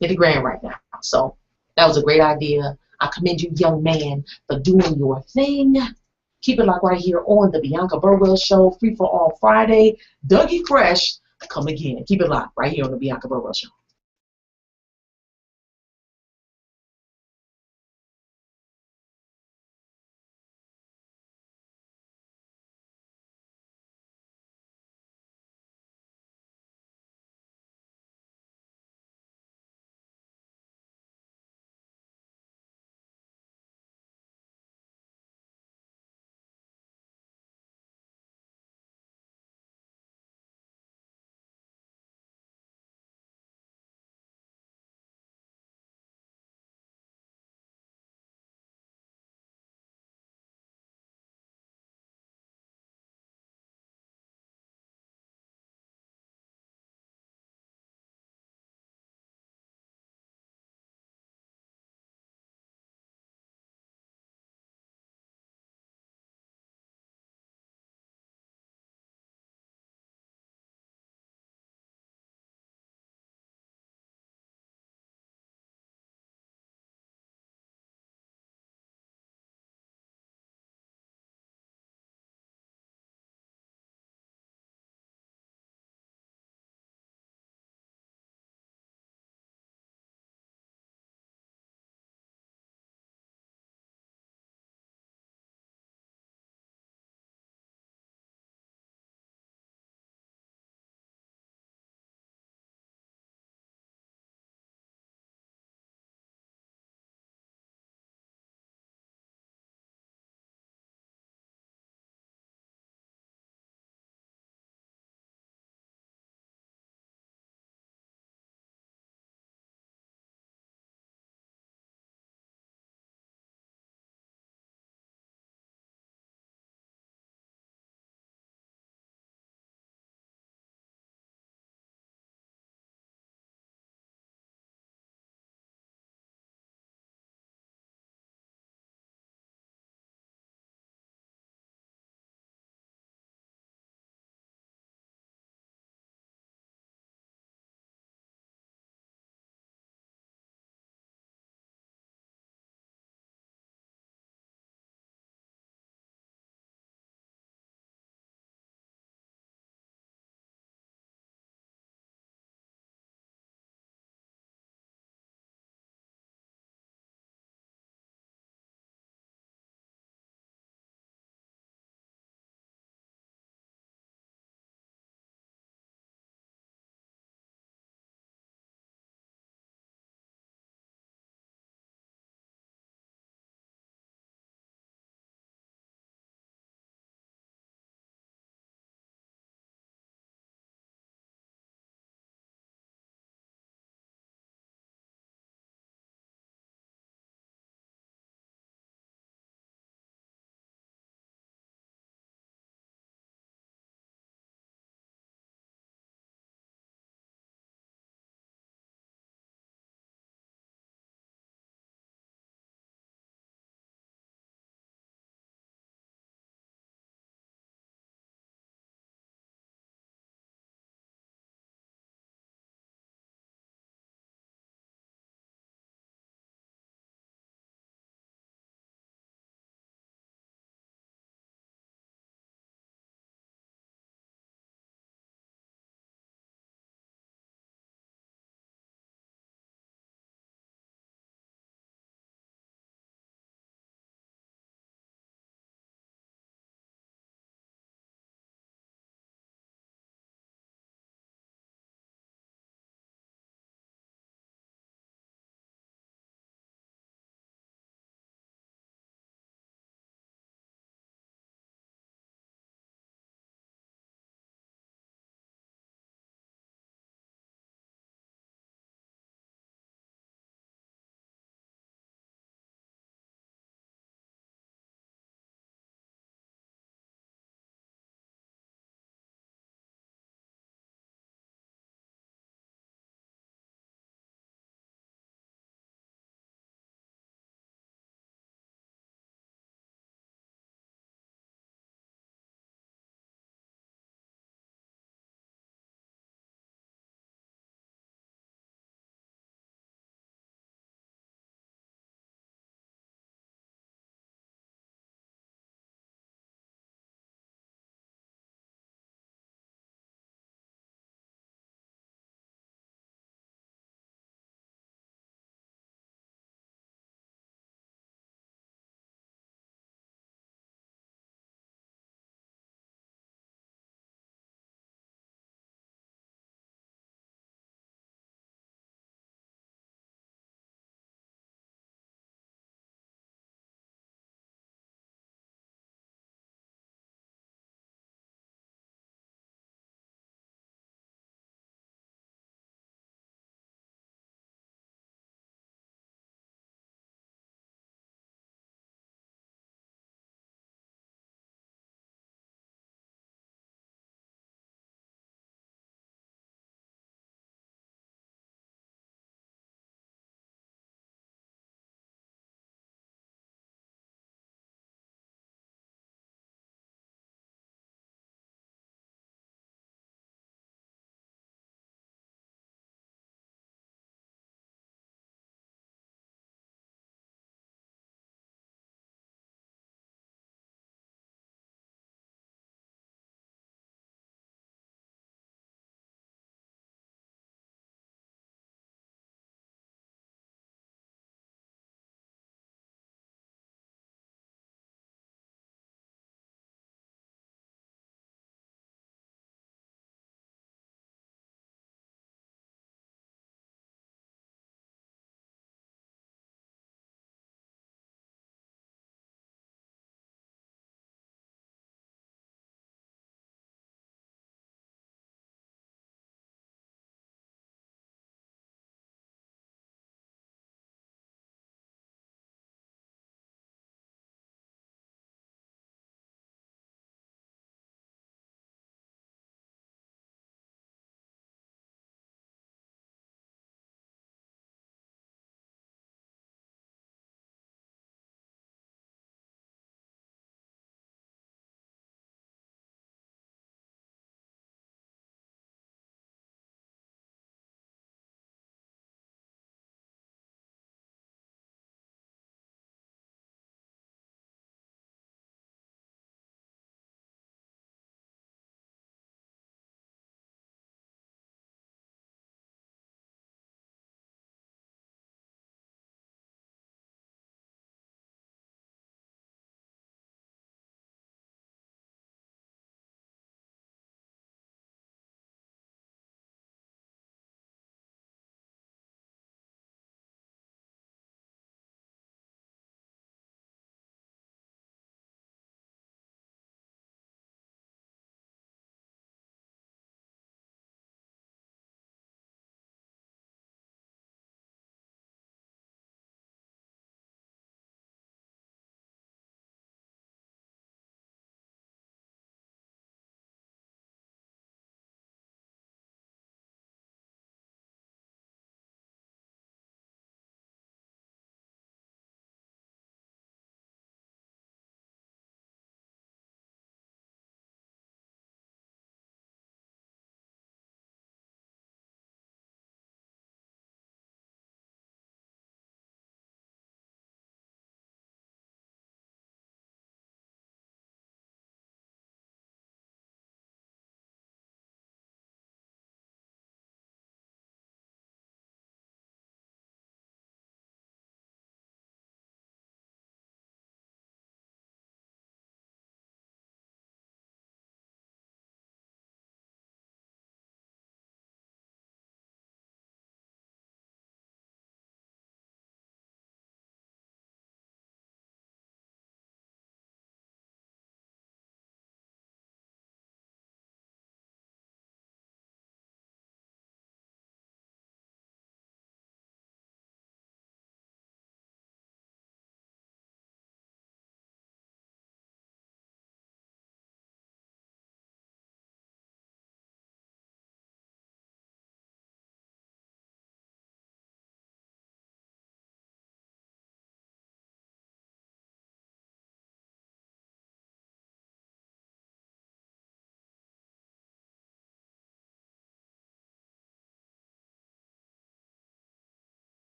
50 grand right now. So that was a great idea. I commend you, young man, for doing your thing. Keep it locked right here on the Bianca Burwell Show, Free for All Friday. Dougie Fresh, come again. Keep it locked right here on the Bianca Burwell Show.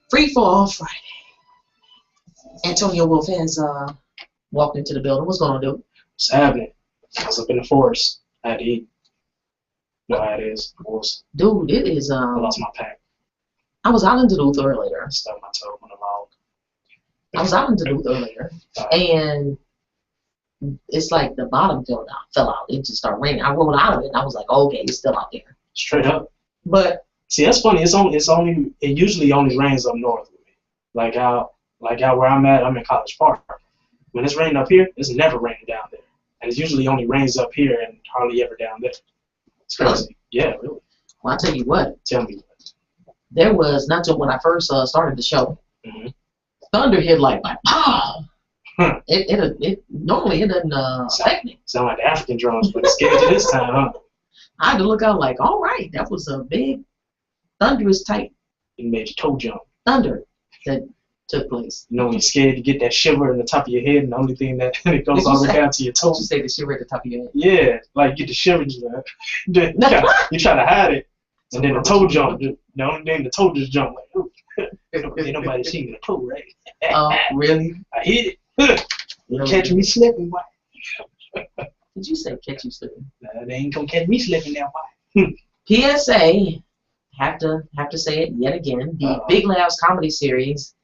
Free Fall Friday. Antonio Wolf has walked into the building. What's going on, dude? What's happening? I was up in the forest. I had to eat. You know how it is. Dude, it is. I lost my pack. I was out in Duluth earlier. I stubbed my toe on the log. I was out in Duluth earlier, and it's like the bottom fell out. It just started raining. I rolled out of it, and I was like, okay, it's still out there. Straight up. But see, that's funny. It usually only rains up north with me. Like how where I'm at, I'm in College Park. When it's raining up here, it's never raining down there. And it usually only rains up here and hardly ever down there. It's crazy. Yeah, really. Well, I'll tell you what. Tell me what. There was, not till when I first started the show, thunder hit like pow! It normally it doesn't affect me. Sound like the African drums, but it's getting to this time, huh? I had to look out like, all right, that was a big thunderous type. It made your toe jump. Thunder that took place. You know, when you're scared, you get that shiver in the top of your head, and the only thing that it goes all the way down to your toes. You say the shiver at the top of your head? Yeah, like you get the shiver. You try to hide it, and then the toe jump. The only thing the toe just jump like, ooh. Ain't nobody seen the toe, right? Oh, really? I hit it. Catch me slipping, boy. Did you say catch you slipping? They ain't gonna catch me slipping now, boy. PSA, have to say it yet again. The Big Laughs comedy series,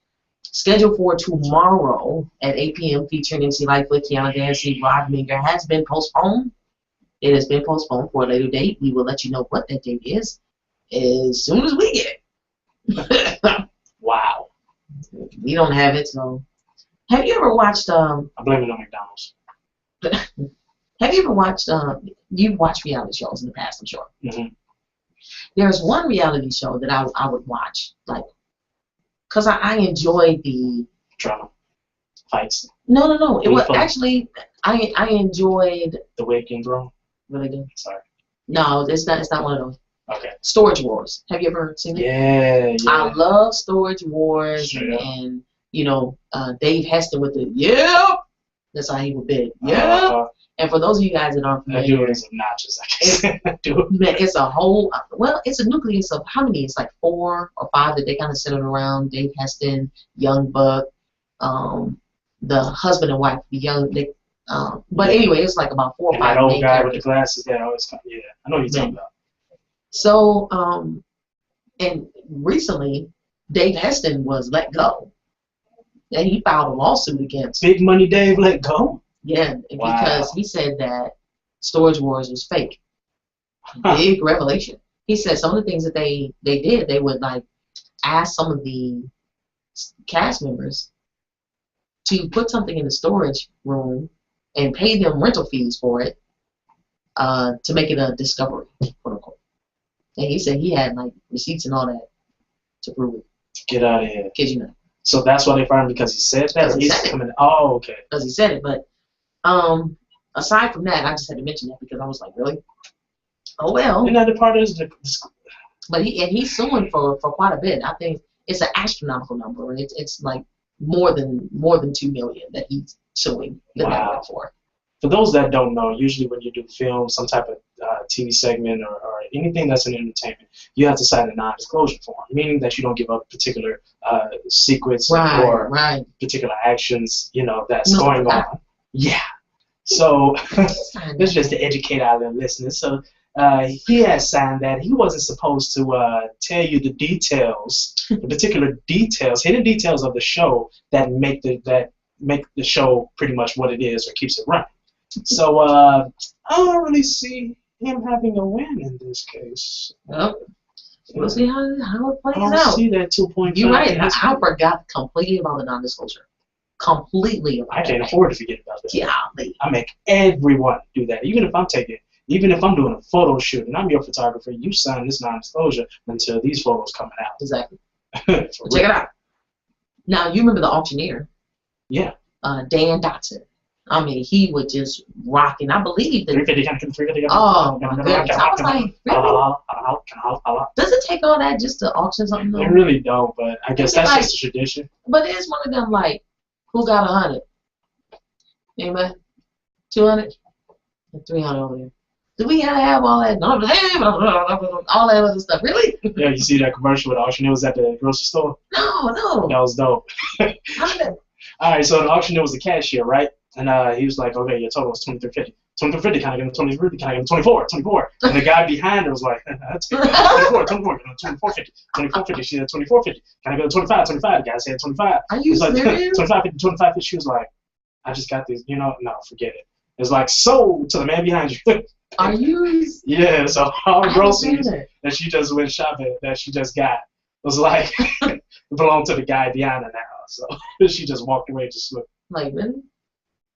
scheduled for tomorrow at 8 p.m., featuring MC Lightfoot, Kiana Dancy, Rod Minger, has been postponed. It has been postponed for a later date. We will let you know what that date is as soon as we get it. Wow. We don't have it, so. Have you ever watched I blame it on McDonald's. Have you ever watched you've watched reality shows in the past, I'm sure. There's one reality show that I would watch, like, because I enjoyed the drama, fights. No. It was actually I enjoyed the Waking Grown. Really good. Sorry. No, it's not one of those. Okay. Storage Wars. Have you ever seen it? Yeah. I love Storage Wars, and you know, Dave Heston with the yep. That's how he would bid. Yeah. And for those of you guys that aren't familiar, it's obnoxious. It's a whole. Well, it's a nucleus of how many? It's like 4 or 5 that they kind of centered around Dave Heston, Young Buck, the husband and wife, the young. But anyway, it's like about 4 or 5. That old guy with the glasses that always come. Yeah, I know what you're talking about. So, and recently, Dave Heston was let go, and he filed a lawsuit against Big Money Dave let go. Yeah, because he said that Storage Wars was fake. Big revelation. He said some of the things that they did, they would like ask some of the cast members to put something in the storage room and pay them rental fees for it to make it a discovery, quote unquote. And he said he had like receipts and all that to prove it. Get out of here. Kid you not. So that's why they fired him, because he said that? Oh, okay. Because he said it, but aside from that, I just had to mention that because I was like, really? Oh well. And the part is but he's suing for quite a bit. I think it's an astronomical number. It's like more than $2 million that he's suing the network for. For those that don't know, usually when you do film, some type of TV segment or anything that's in entertainment, you have to sign a non-disclosure form, meaning that you don't give up particular secrets or particular actions, that's going on. Yeah. So this is just to educate our listeners. So he has signed that. He wasn't supposed to tell you the details, the particular details, hidden details of the show that make the show pretty much what it is or keeps it running. So I don't really see him having a win in this case. Well, we'll see how it plays out. I see that 2.5. You're right. I forgot completely about the non-disclosure. Completely about I can't afford to forget about that. Yeah. I make everyone do that. Even if I'm doing a photo shoot and I'm your photographer, you sign this non-disclosure until these photos coming out. Exactly. Check it out. Now, you remember the auctioneer? Yeah. Dan Dotson. I mean, he would just rock, and I believe that. 350. Oh my goodness! I was like, really? Does it take all that just to auction something? They really don't, but I guess that's just a tradition. But it's one of them like, who got 100? Anybody? 200? 300 over there. Do we gotta have all that? All that other stuff, really? Yeah, you see that commercial with the auctioneer was at the grocery store? No. That was dope. How did that? All right, so the auctioneer was the cashier, right? And he was like, okay, your total is $23.50. $23.50, can I get him 23? Can I get him 24? 24. And the guy behind her was like, that's 24, 24, $24.50. $24.50. She said $24.50. Can I get him 25? 25. The guy said 25. Are you like, serious? 25.50, 25.50. She was like, I just got these, no, forget it. It's like sold to the man behind you. Are you? Yeah, so all the groceries that she just went shopping that she just got was like belonged to the guy behind her now. So she just walked away, just looked. Like, really?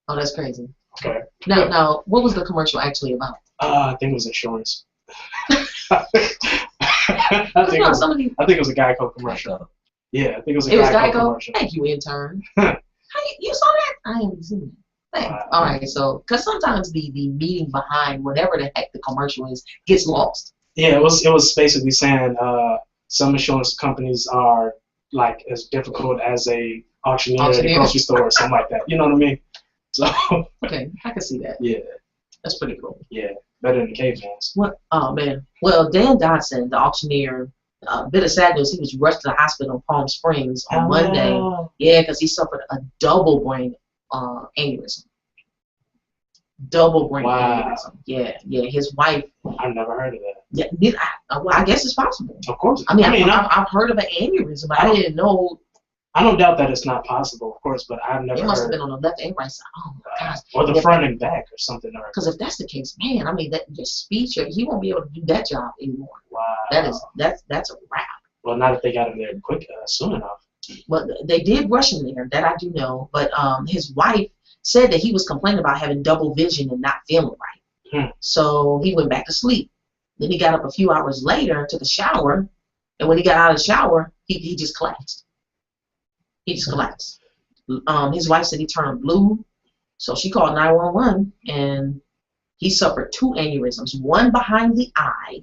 Oh, that's crazy. Okay. Now, what was the commercial actually about? I think it was insurance. I think it was a Geico commercial. Yeah, I think it was a Geico commercial. Thank you, intern. You saw that? I haven't seen it. Thanks. All right, so because sometimes the meaning behind whatever the heck the commercial is gets lost. Yeah, it was basically saying some insurance companies are like as difficult as a auctioneer at a grocery store or something like that. You know what I mean? So. Okay, I can see that. Yeah. That's pretty cool. Yeah, better than the caveman's. What? Oh man. Well, Dan Dodson, the auctioneer, bit of sad news. He was rushed to the hospital in Palm Springs on Monday. Yeah, because he suffered a double brain aneurysm. Double brain aneurysm. Yeah. His wife. I've never heard of that. Yeah, I guess it's possible. Of course. I mean, I've heard of an aneurysm, but I didn't know. I don't doubt that it's not possible, of course, but I've never heard. It must have been on the left and right side. Oh my gosh. Or the front and back or something. Because if that's the case, man, I mean, that your speech, he won't be able to do that job anymore. Wow. That's a wrap. Well, not if they got him there quick, soon enough. Well, they did rush him there. That I do know. But his wife said that he was complaining about having double vision and not feeling right. So he went back to sleep. Then he got up a few hours later, took a shower, and when he got out of the shower, he just collapsed. He just collapsed. His wife said he turned blue, so she called 911, and he suffered 2 aneurysms, one behind the eye,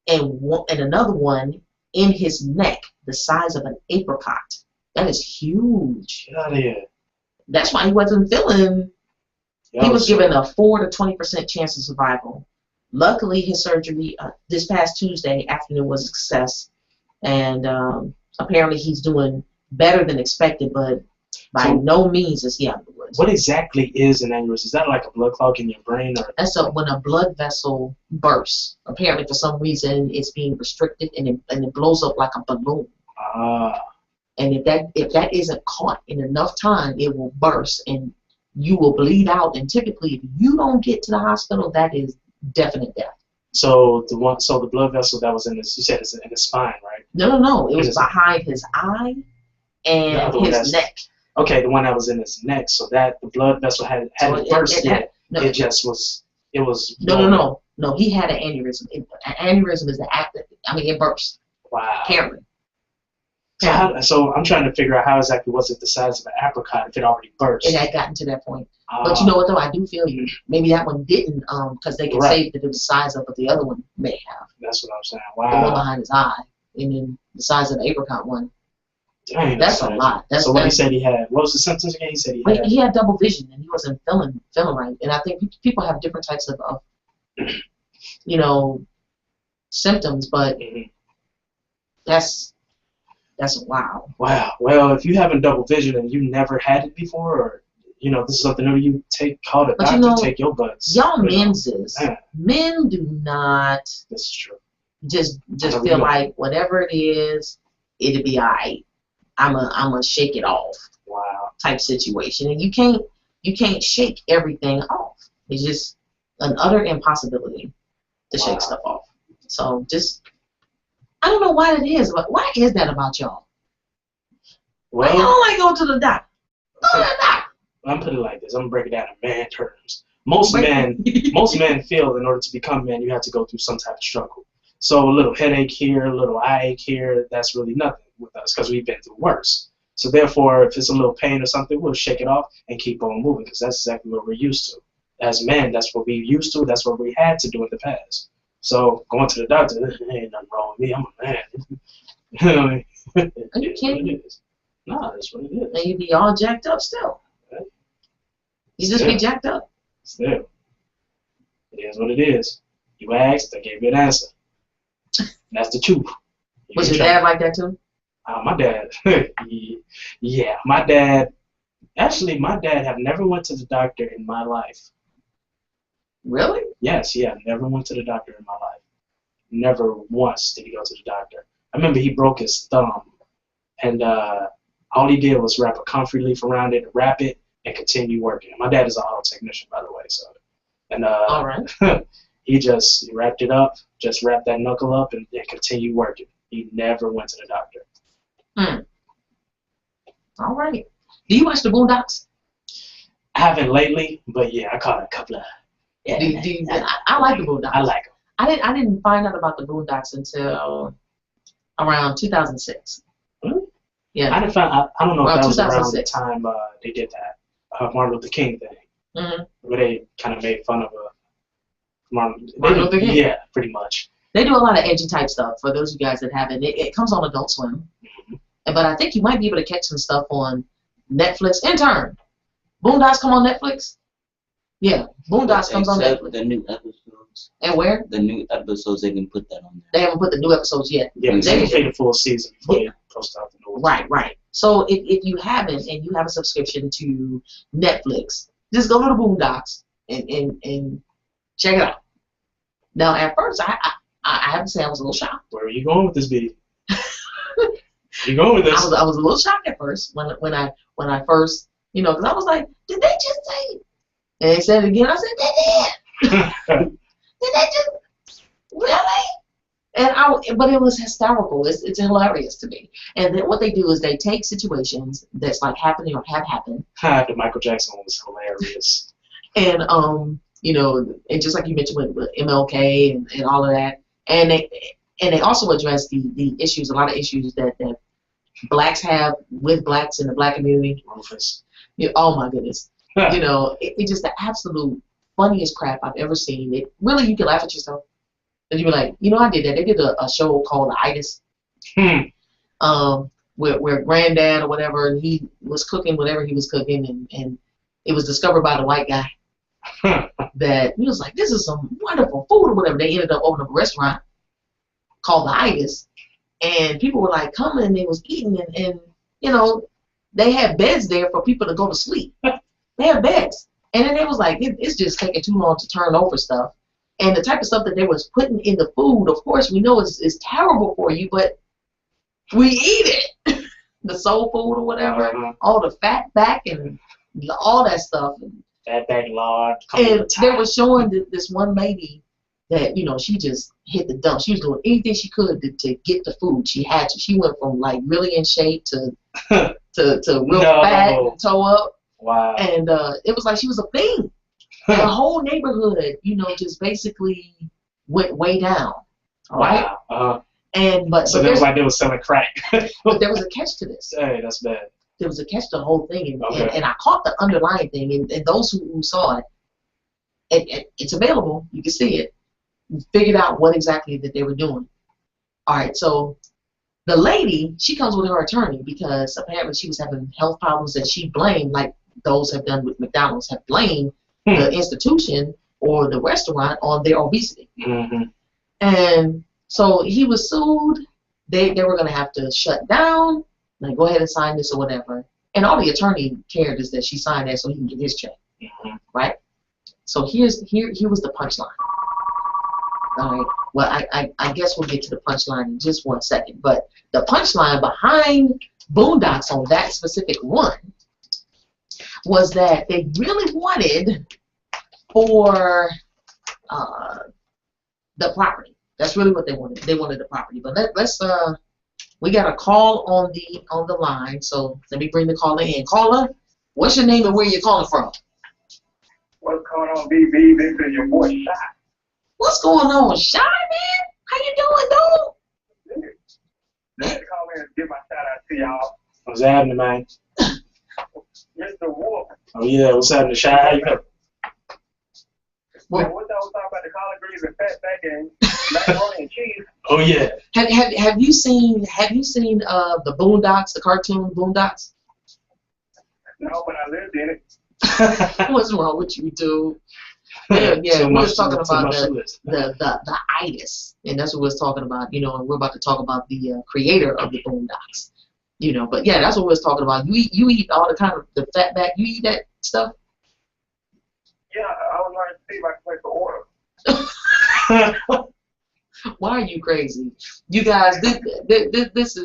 and another one in his neck, the size of an apricot. That is huge. Get out of here. That's why he wasn't feeling. He was given a 4 to 20% chance of survival. Luckily, his surgery this past Tuesday afternoon was a success, and apparently he's doing better than expected, but by no means is he out of the woods. What exactly is an aneurysm? Is that like a blood clot in your brain? Or? That's when a blood vessel bursts. Apparently, for some reason, it's being restricted and it blows up like a balloon. And if that isn't caught in enough time, it will burst and you will bleed out. And typically, if you don't get to the hospital, that is definite death. So the blood vessel that was in his, you said it's in his spine, right? No. It was behind his eye and his neck. Okay, the one that was in his neck. So that the blood vessel hadn't burst yet. It just was. It was. No. He had an aneurysm. An aneurysm is the act that, it burst. Wow. Cameron. So I'm trying to figure out how exactly was it the size of an apricot if it already burst. It had gotten to that point. But you know what though, I do feel you. Maybe that one didn't, because they could say that it was the size of what the other one may have. That's what I'm saying. Wow. The one behind his eye, and then the size of the apricot one. Dang, that's a lot. So what he said he had, what was the symptoms again? He said he had double vision and he wasn't feeling right. And I think people have different types of symptoms, but that's wow. Wow. Well, if you haven't double vision and you never had it before, or this is something new, you call the doctor, take your bloods. Y'all men do not. This is true. Just feel like whatever it is, it'll be alright. I'm a shake it off. Wow. Type situation, and you can't shake everything off. It's just an utter impossibility to shake stuff off. So I don't know why that is, but why is that about y'all? Well, why y'all like go to the doctor? Go to the doctor. I'm putting it like this. I'm gonna break it down in man terms. Most men feel in order to become men, you have to go through some type of struggle. So a little headache here, a little eye ache here, that's really nothing with us because we've been through worse. So therefore, if it's a little pain or something, we'll shake it off and keep on moving because that's exactly what we're used to. As men, that's what we're used to. That's what we had to do in the past. So going to the doctor, ain't nothing wrong with me. I'm a man. Are you kidding? No, that's what it is. And you be all jacked up still. You just be jacked up. Still. It is what it is. You asked, I gave you an answer. That's the truth. Was your dad like that too? My dad, yeah, my dad. Actually, my dad have never went to the doctor in my life. Really? Yes, yeah, never went to the doctor in my life. Never once did he go to the doctor. I remember he broke his thumb, and all he did was wrap a comfrey leaf around it, wrap it, and continue working. My dad is an auto technician, by the way, so. And all right. he wrapped it up, just wrapped that knuckle up, and continued working. He never went to the doctor. All right. Do you watch the Boondocks? I haven't lately, but yeah, I caught a couple of. Yeah, I like the Boondocks. I like them. I didn't find out about the Boondocks until around 2006. Yeah. I don't know if that was around the 2006. time they did that Martin Luther King thing, where they kind of made fun of Martin Luther King. Yeah, pretty much. They do a lot of edgy type stuff. For those of you guys that haven't, it comes on Adult Swim, but I think you might be able to catch some stuff on Netflix. Intern, Boondocks come on Netflix. Yeah, Boondocks comes on Netflix. The new episodes. And where? The new episodes, they can put that on there. They haven't put the new episodes yet. Yeah, they pay the full season before they post out the new one. Right. So if you haven't and you have a subscription to Netflix, just go to the Boondocks and check it out. Now, at first, I have to say I was a little shocked. Where are you going with this, B? You going with this? I was a little shocked at first when I first, because I was like, did they just say it? And they said it again. I said, they did. Did they just really? But it was hysterical. It's hilarious to me. And then what they do is they take situations that's like happening or have happened. The Michael Jackson one was hilarious. And and just like you mentioned with MLK and all of that, and they also address the issues, a lot of issues that blacks have with blacks in the black community. Rufus. Oh my goodness. It's just the absolute funniest crap I've ever seen. It really, you can laugh at yourself. And you're like, I did that. They did a show called Itis. Where Granddad or whatever, and he was cooking whatever he was cooking, and it was discovered by the white guy that he was like, this is some wonderful food or whatever. They ended up opening up a restaurant called the Itis, and people were like coming and they was eating, and they had beds there for people to go to sleep. They had beds. And then they was like, it's just taking too long to turn over stuff. And the type of stuff that they was putting in the food, of course, we know is terrible for you, but we eat it. The soul food or whatever, all the fat back and all that stuff. Fat back lard. And they were showing this one lady that, she just hit the dump. She was doing anything she could to get the food. She had to. She went from like really in shape to real fat and toe up. Wow. And it was like she was a thing. And the whole neighborhood, just basically went way down. Right? Wow. So it was like they were selling crack. But there was a catch to this. Hey, that's bad. There was a catch to the whole thing, and I caught the underlying thing, and those who saw it, it's available. You can see it. We figured out what exactly that they were doing. All right, so the lady, she comes with her attorney because apparently she was having health problems that she blamed, like those have done with McDonald's, have blamed the institution or the restaurant on their obesity. And so he was sued. They were going to have to shut down, like go ahead and sign this or whatever. And all the attorney cared is that she signed that so he can get his check. Right? So here was the punchline. All right. Well, I guess we'll get to the punchline in just 1 second. But the punchline behind Boondocks on that specific one was that they really wanted for the property. That's really what they wanted. They wanted the property. But let's we got a call on the line. So let me bring the caller in. Caller, what's your name and where you calling from? What's going on, BB? This is your boy Shy. What's going on, Shy, man? How you doing, dude? Let me call in and give my shout out to y'all. What's happening, man? Mr. Wolf. Oh yeah, what's happening, Shy? How you doing? What y'all was talking about the collard greens and fat back and macaroni and cheese? Oh yeah. Have you seen the Boondocks, the cartoon Boondocks? No, but I lived in it. What's wrong with you, dude? Yeah, we was talking too about much to list. the itis, and that's what we was talking about. You know, and we're about to talk about the creator of the Boondocks. You know, but yeah, that's what we was talking about. You eat all the kind of the fat back. You eat that stuff. Yeah, I was trying to see if I can place the order. Why are you crazy? You guys, this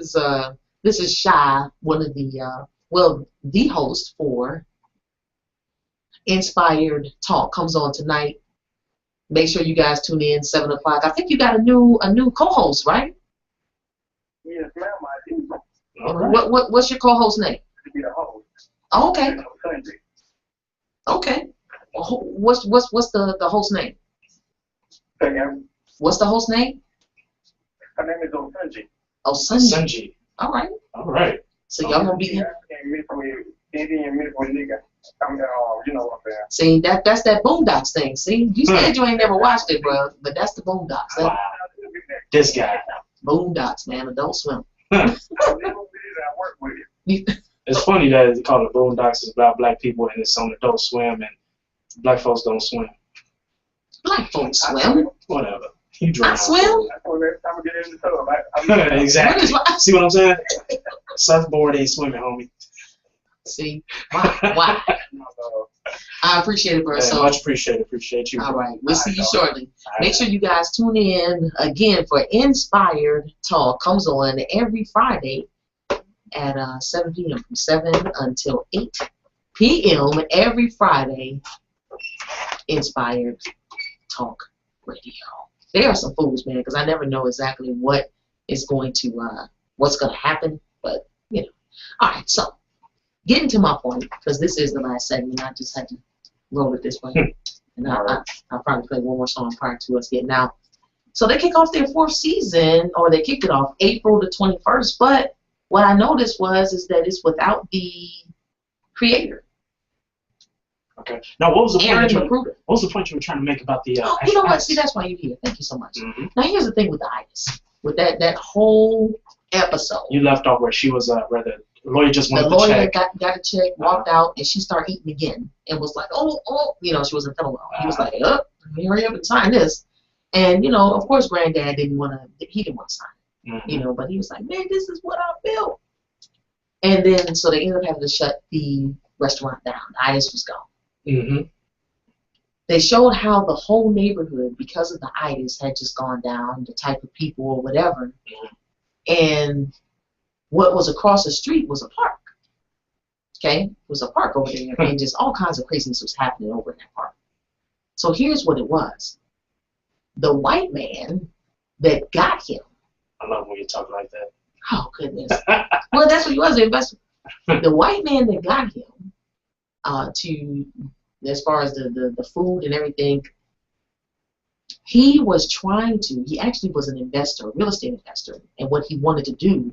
is Shy, one of the the host for Inspired Talk comes on tonight. Make sure you guys tune in 7 o'clock. I think you got a new co-host, right? Yes, ma'am, I do. All right. What's your co-host name? To be the host. Oh, okay. Sunday. Okay. What's the host name? Her What's the host name? name is Osunji. Oh, Sunji. Sunji. All right. All right. So y'all gonna be in. You know what I'm saying. See, that's that Boondocks thing. See, you said you ain't never watched it, bro, but that's the Boondocks. Wow. This guy. Boondocks, man. Adult Swim. I work with it. It's funny that they call it Boondocks. It's about black people and it's on Adult Swim and black folks don't swim. Black folks swim. Whatever. You drown. I swim. That's when every time I get in the tub, Exactly. See what I'm saying? Surfboard ain't swimming, homie. See, why? I appreciate it, bro. Yeah, So much appreciated. Appreciate you. all right, we'll see you shortly. All Make right. sure you guys tune in again for Inspired Talk. Comes on every Friday at 7 p.m. from 7 until 8 p.m. every Friday. Inspired Talk Radio. They are some fools, man, because I never know exactly what is going to what's going to happen, but you know. All right, so getting to my point, because this is the last segment. I just had to roll it this way, and I'll probably play one more song prior to us getting out. So they kick off their 4th season, or they kicked it off April the 21st. But what I noticed is that it's without the creator. Okay. Now, what was the Aaron point? Magruder. What was the point you were trying to make about the? Oh, you know what? See, that's why you're here. Thank you so much. Mm-hmm. Now, here's the thing with the itis. With that whole episode. You left off where she was, where the lawyer just wanted The lawyer to check. got a check, walked out, and she started eating again, and was like, oh, you know, she wasn't feeling well. He was like, hurry up and sign this. And, you know, of course, Granddad didn't want to sign it, Mm-hmm. you know, but he was like, man, this is what I feel. And then, so they ended up having to shut the restaurant down. The itis was gone. Mm-hmm. They showed how the whole neighborhood, because of the itis, had just gone down, the type of people or whatever. And what was across the street was a park. Okay? It was a park over there, and just all kinds of craziness was happening over in that park. So here's what it was. The white man that got him. I love when you talk like that. Oh, goodness. Well, that's what he was, the investor. The white man that got him to, as far as the food and everything, he actually was an investor, a real estate investor, and what he wanted to do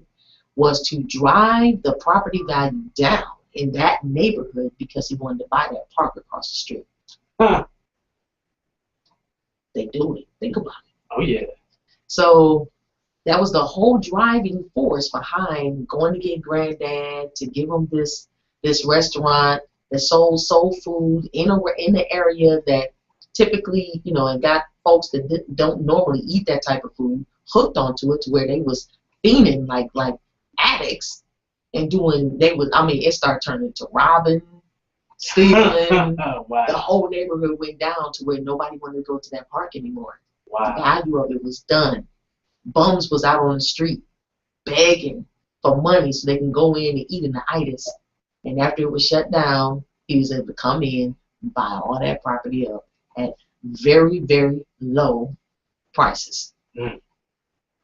was to drive the property value down in that neighborhood because he wanted to buy that park across the street. Huh. They do it. Think about it. Oh, yeah. So that was the whole driving force behind going to get Granddad to give him this restaurant that sold soul food in the area that typically, you know, and got folks that don't normally eat that type of food hooked onto it to where they was fiending like addicts and it started turning into robbing, stealing. Wow. The whole neighborhood went down to where nobody wanted to go to that park anymore. Wow. The value of it was done. Bums was out on the street begging for money so they can go in and eat in the itis. And after it was shut down, he was able to come in and buy all that property up at very, very low prices. Mm.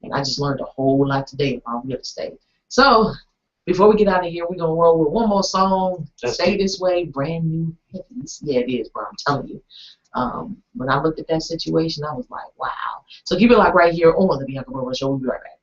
And I just learned a whole lot today about real estate. So, before we get out of here, we're going to roll with one more song, Stay This Way, Brand New Hippies. Yeah, it is, bro, I'm telling you. When I looked at that situation, I was like, wow. So keep it locked right here on the Bianca Borough Show. We'll be right back.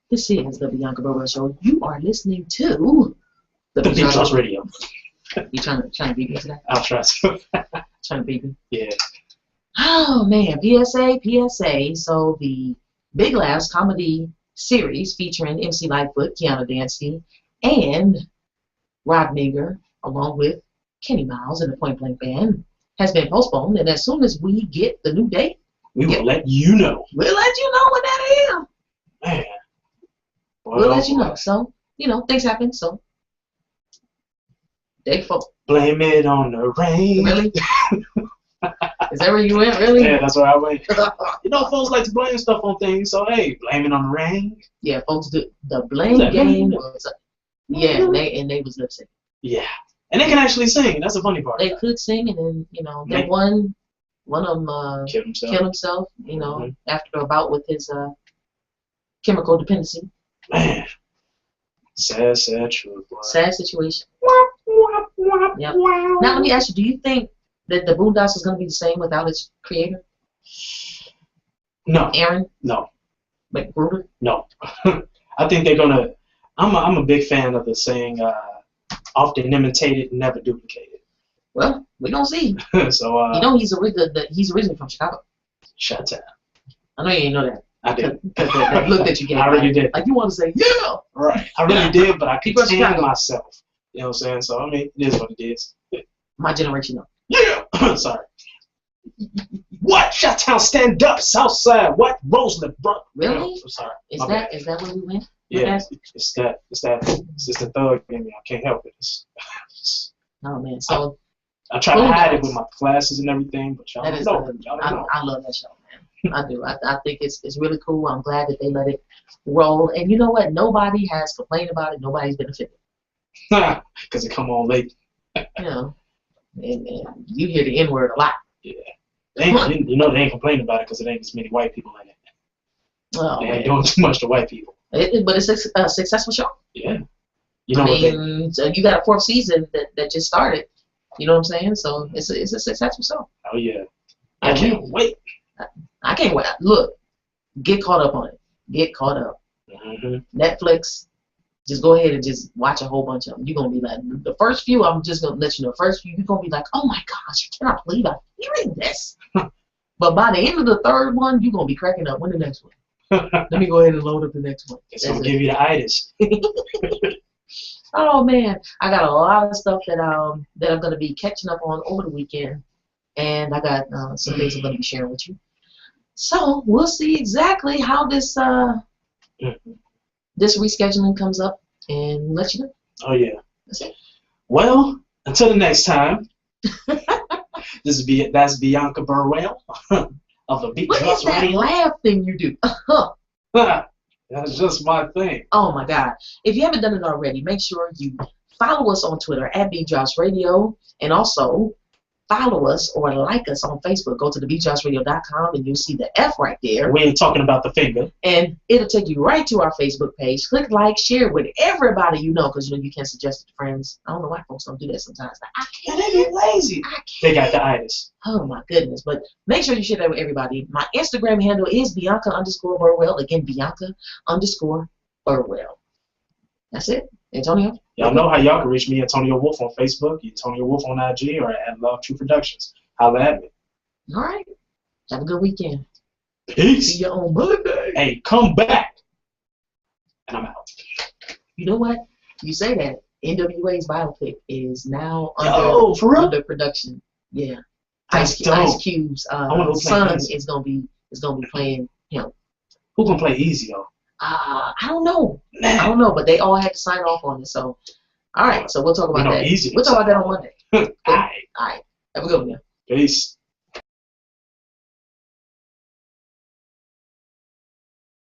This is the Bianca Burwell Show. You are listening to The Beatdrops Radio. You trying to beat me today? I'll try to. Trying to beat me? Yeah. Oh man, PSA. So the Big Laughs comedy series featuring MC Lightfoot, Kiana Dansky, and Rod Meager, along with Kenny Miles and the Point Blank Band, has been postponed. And as soon as we get the new date, we will let you know. We'll let you know what that is. Man. We'll let you know. So, things happen. So, day 4. Blame it on the rain. Really? Is that where you went, really? Yeah, that's where I went. Folks like to blame stuff on things, so hey, blame it on the rain. Yeah, folks do. The blame game was, and they was lip sync. Yeah, and they can actually sing. That's the funny part. They could sing, and then then one of them killed himself. After a bout with his chemical dependency. Man, sad truth. Boy. Sad situation. Yep. Now let me ask you: do you think that the Boondocks is going to be the same without its creator? No. Aaron? No. McGruder? No. I think they're gonna. I'm a big fan of the saying, "Often imitated, never duplicated." Well, we gonna see. So he's originally from Chicago. Shut up. I know you didn't know that. I did. That look that you gave. I really did. Like you want to say, yeah. Right. I really did, but I contained myself. You know what I'm saying? So I mean, it is what it is. My generation, though. Yeah. Sorry. What? Chi-town, stand up, Southside. What? Roseland, bro. Really? I'm sorry. Is that where we went? Yeah. It's just the thug in me. I can't help it. Oh man. So I try to hide it with my classes and everything, but y'all don't know. I love that show, man. I do. I think it's really cool. I'm glad that they let it roll. And you know what? Nobody has complained about it. Nobody's been offended. Because it come on late. And you hear the N-word a lot. Yeah. They ain't complaining about it because it ain't as many white people in it. Oh, they ain't doing too much to white people. But it's a successful show. Yeah. So you got a 4th season that just started. You know what I'm saying? So it's a successful show. Oh yeah. I can't wait. I can't wait. Look, get caught up on it. Get caught up. Mm-hmm. Netflix. Just go ahead and just watch a whole bunch of them. You're going to be like, the first few, I'm just going to let you know. First few, you're going to be like, oh my gosh, I cannot believe I'm hearing this. But by the end of the 3rd one, you're going to be cracking up. When the next one? Let me go ahead and load up the next one. It's going to give you the itis. Oh man, I got a lot of stuff that I'm going to be catching up on over the weekend. And I got some things I'm going to be sharing with you. So we'll see exactly how this this rescheduling comes up and let you know. Oh yeah. Well, until the next time. That's Bianca Burwell of the BeatDropsRadio. What is that laugh thing you do? That's just my thing. Oh my God! If you haven't done it already, make sure you follow us on Twitter at BeatDropsRadio, and also follow us or like us on Facebook. Go to TheBeatDropsRadio.com and you'll see the F right there. We ain't talking about the finger. And it'll take you right to our Facebook page. Click like, share with everybody you know, because you can suggest it to friends. I don't know why folks don't do that sometimes. Like, I can't. They get lazy. They got the itis. Oh my goodness. But make sure you share that with everybody. My Instagram handle is Bianca_Burwell. Again, Bianca_Burwell. That's it. Antonio? Y'all know how y'all can reach me, Antonio Wolf, on Facebook, Antonio Wolf on IG, or at Love True Productions. Holla at me. All right. Have a good weekend. Peace. See you on Monday. Hey, come back. And I'm out. You know what? You say that. NWA's biopic is now under production. Yeah. Ice Cube's son is gonna be playing him. Who gonna play Easy though? I don't know. I don't know, but they all had to sign off on it. So, all right. So we'll talk about that. We'll talk about that on Monday. All right. Have a good one. Peace.